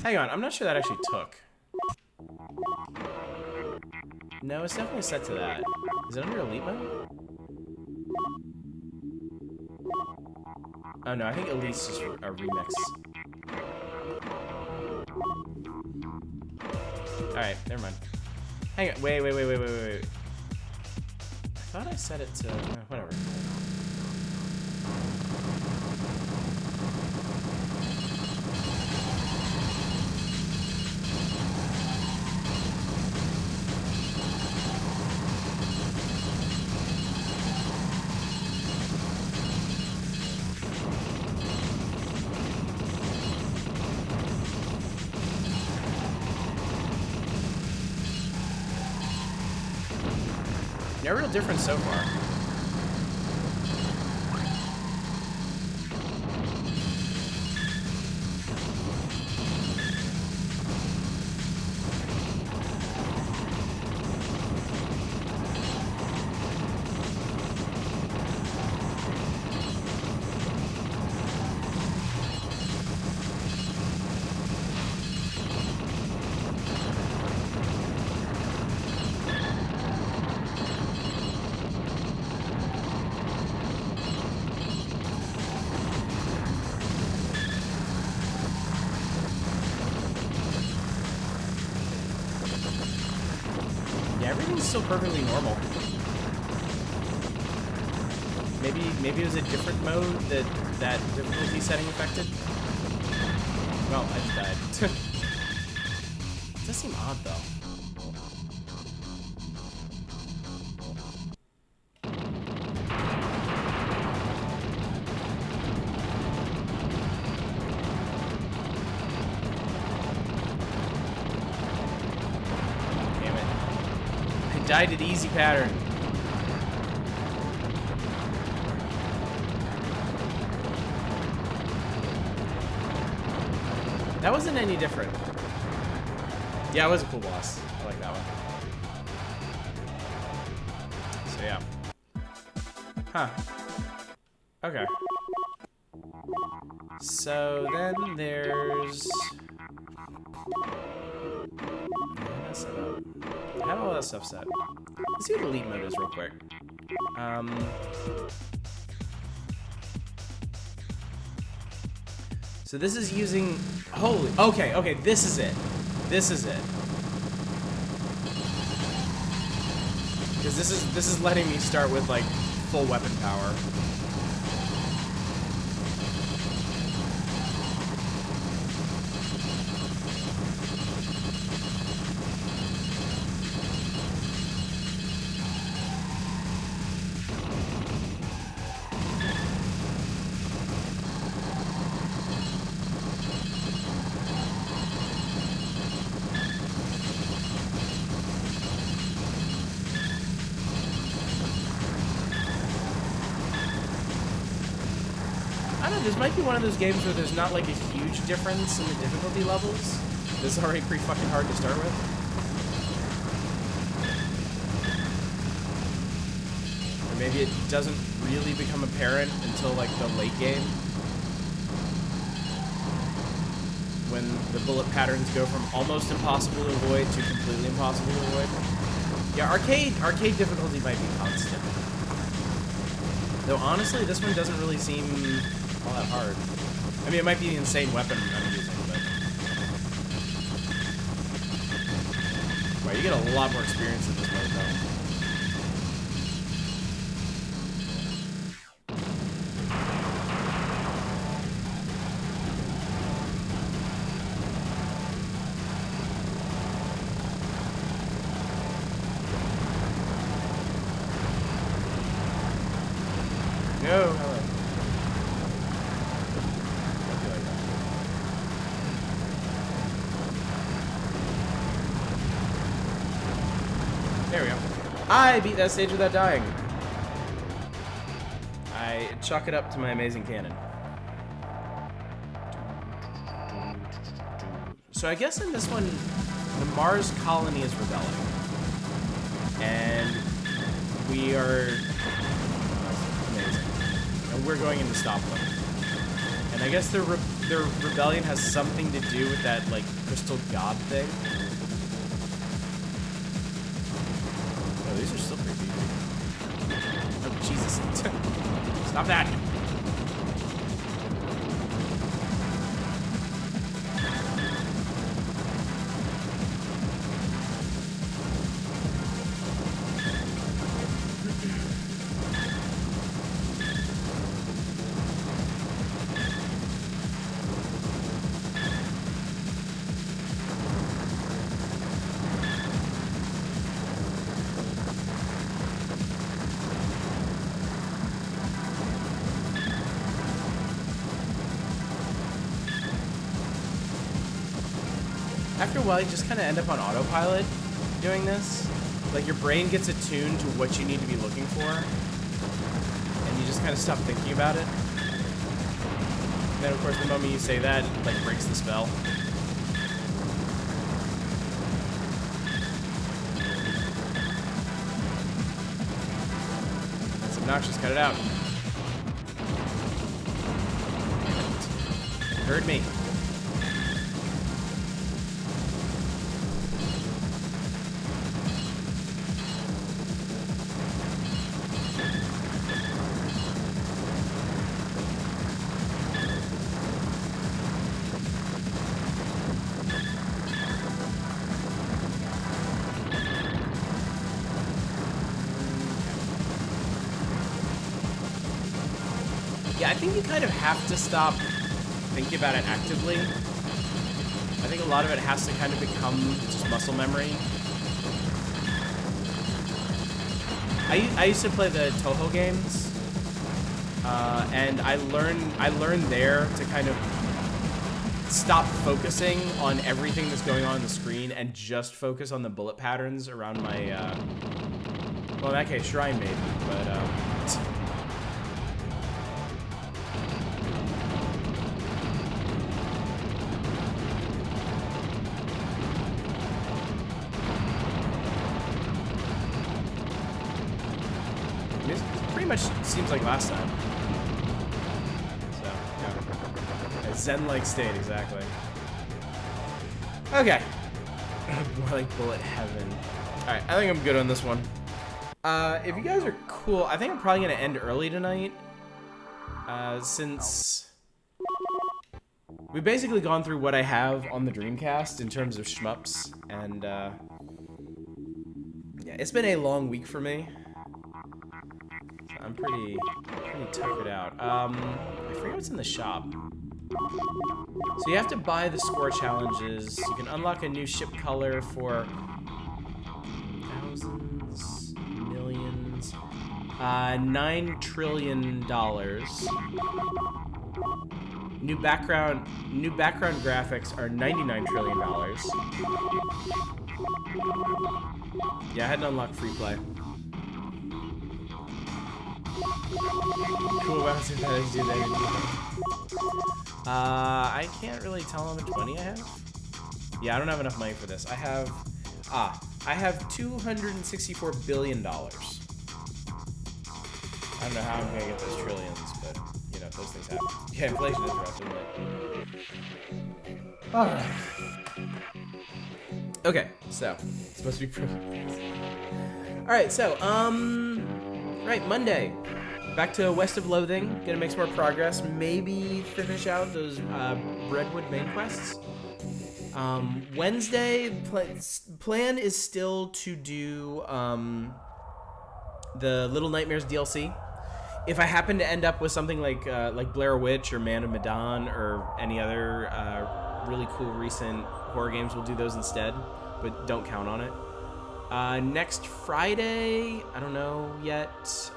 Hang on, I'm not sure that actually took. No, it's definitely set to that. Is it under Elite mode? Oh no, I think Elite's just a remix. Alright, never mind. Hang on, wait. I thought I set it to, whatever. No real difference so far. Everything's still perfectly normal. Maybe it was a different mode that difficulty setting affected. Well, I just died. It does seem odd though. Died at easy pattern. That wasn't any different. Yeah, it was a cool boss. I like that one. So yeah. Huh. Okay. So then there's... I have all that stuff set. Let's see what Elite mode is real quick. So this is using... Holy... Okay, this is it. This is it. Because this is letting me start with, like, full weapon power. I don't know, this might be one of those games where there's not like a huge difference in the difficulty levels. This is already pretty fucking hard to start with. Or maybe it doesn't really become apparent until like the late game. When the bullet patterns go from almost impossible to avoid to completely impossible to avoid. Yeah, arcade difficulty might be constant. Though honestly, this one doesn't really seem all that hard. I mean, it might be the insane weapon I'm using, but... Wow, you get a lot more experience in this mode, though. No, hello. There we go. I beat that stage without dying. I chalk it up to my amazing cannon. So I guess in this one, the Mars colony is rebelling. And we are... and we're going in to stop them. And I guess their rebellion has something to do with that, like, crystal god thing. Oh, these are still pretty deep. Oh, Jesus. Stop that! After a while, you just kind of end up on autopilot doing this. Like, your brain gets attuned to what you need to be looking for, and you just kind of stop thinking about it. And then, of course, the moment you say that, it, like, breaks the spell. That's obnoxious. Cut it out. You heard me. Yeah, I think you kind of have to stop thinking about it actively. I think a lot of it has to kind of become just muscle memory. I used to play the Toho games, and I learned there to kind of stop focusing on everything that's going on the screen and just focus on the bullet patterns around my, well, in that case, shrine maybe, but, much seems like last time. So, yeah. A zen-like state, exactly. Okay. More like bullet heaven. Alright, I think I'm good on this one. If you guys are cool, I think I'm probably going to end early tonight. Since we've basically gone through what I have on the Dreamcast in terms of shmups. And, yeah, it's been a long week for me. I'm pretty tuckered out. I forget what's in the shop. So you have to buy the score challenges. You can unlock a new ship color for thousands, millions, $9 trillion. New background graphics are $99 trillion. Yeah, I had to unlock free play. Cool, I don't see how to do that. I can't really tell how much money I have. Yeah, I don't have enough money for this. I have $264 billion. I don't know how I'm gonna get those trillions, but you know, those things happen. Yeah, inflation is rough, isn't it? Alright. Okay, so it's supposed to be Alright, so right, Monday. Back to West of Loathing. Gonna make some more progress. Maybe finish out those Redwood main quests. Wednesday, plan is still to do the Little Nightmares DLC. If I happen to end up with something like Blair Witch or Man of Medan or any other really cool recent horror games, we'll do those instead, but don't count on it. Next Friday, I don't know yet.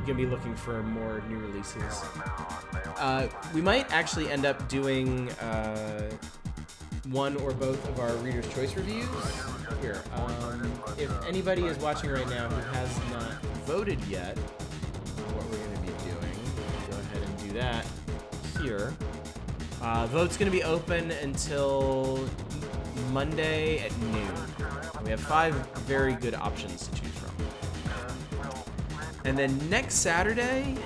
Gonna be looking for more new releases. We might actually end up doing one or both of our Reader's Choice reviews. Here, if anybody is watching right now who has not voted yet, what we're gonna be doing, go ahead and do that here. Vote's gonna be open until Monday at noon. We have 5 very good options to choose from. And then next Saturday,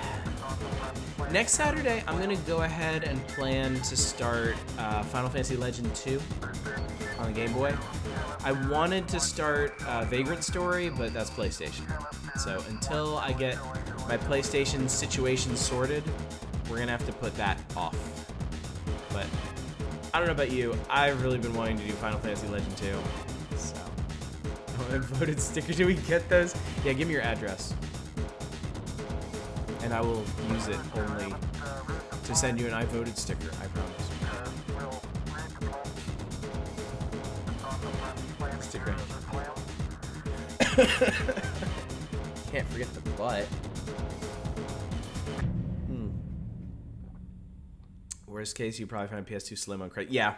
I'm gonna go ahead and plan to start Final Fantasy Legend 2 on the Game Boy. I wanted to start Vagrant Story, but that's PlayStation. So until I get my PlayStation situation sorted, we're gonna have to put that off. But I don't know about you, I've really been wanting to do Final Fantasy Legend 2. So, unvoted sticker, do we get those? Yeah, give me your address. And I will use it only to send you an I voted sticker, I promise. Sticker. Can't forget the butt. Worst case, you probably find PS2 Slim on credit. Yeah,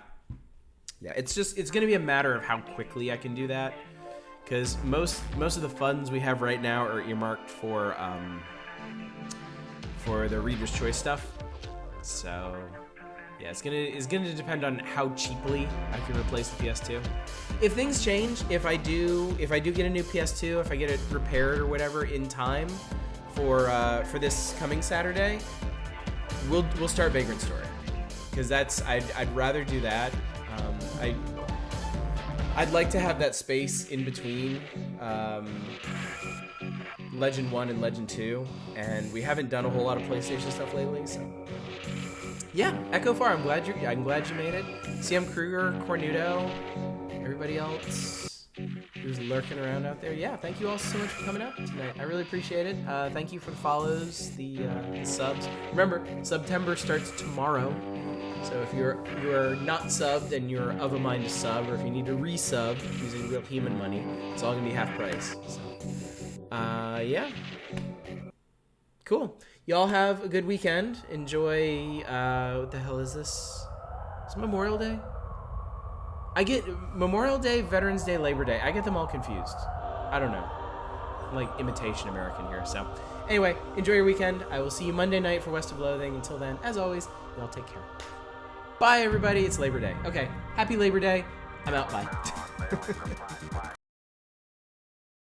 it's gonna be a matter of how quickly I can do that, because most of the funds we have right now are earmarked for the Reader's Choice stuff. So yeah, it's gonna depend on how cheaply I can replace the PS2. If things change, if I do get a new PS2, if I get it repaired or whatever in time for this coming Saturday, we'll start Vagrant Story, because I'd rather do that. I'd like to have that space in between Legend 1 and Legend 2, and we haven't done a whole lot of PlayStation stuff lately, so yeah. Echo Far, I'm glad you made it. CM Kruger, Cornudo, everybody else who's lurking around out there. Yeah, thank you all so much for coming out tonight. I really appreciate it. Thank you for the follows, the subs. Remember, September starts tomorrow. So if you're not subbed and you're of a mind to sub, or if you need to resub using real human money, it's all gonna be half price. So, yeah, cool. Y'all have a good weekend. Enjoy. What the hell is this? Is it Memorial Day? I get Memorial Day, Veterans Day, Labor Day. I get them all confused. I don't know. I'm like imitation American here. So anyway, enjoy your weekend. I will see you Monday night for West of Loathing. Until then, as always, y'all take care. Bye, everybody. It's Labor Day. Okay, happy Labor Day. I'm out. Bye.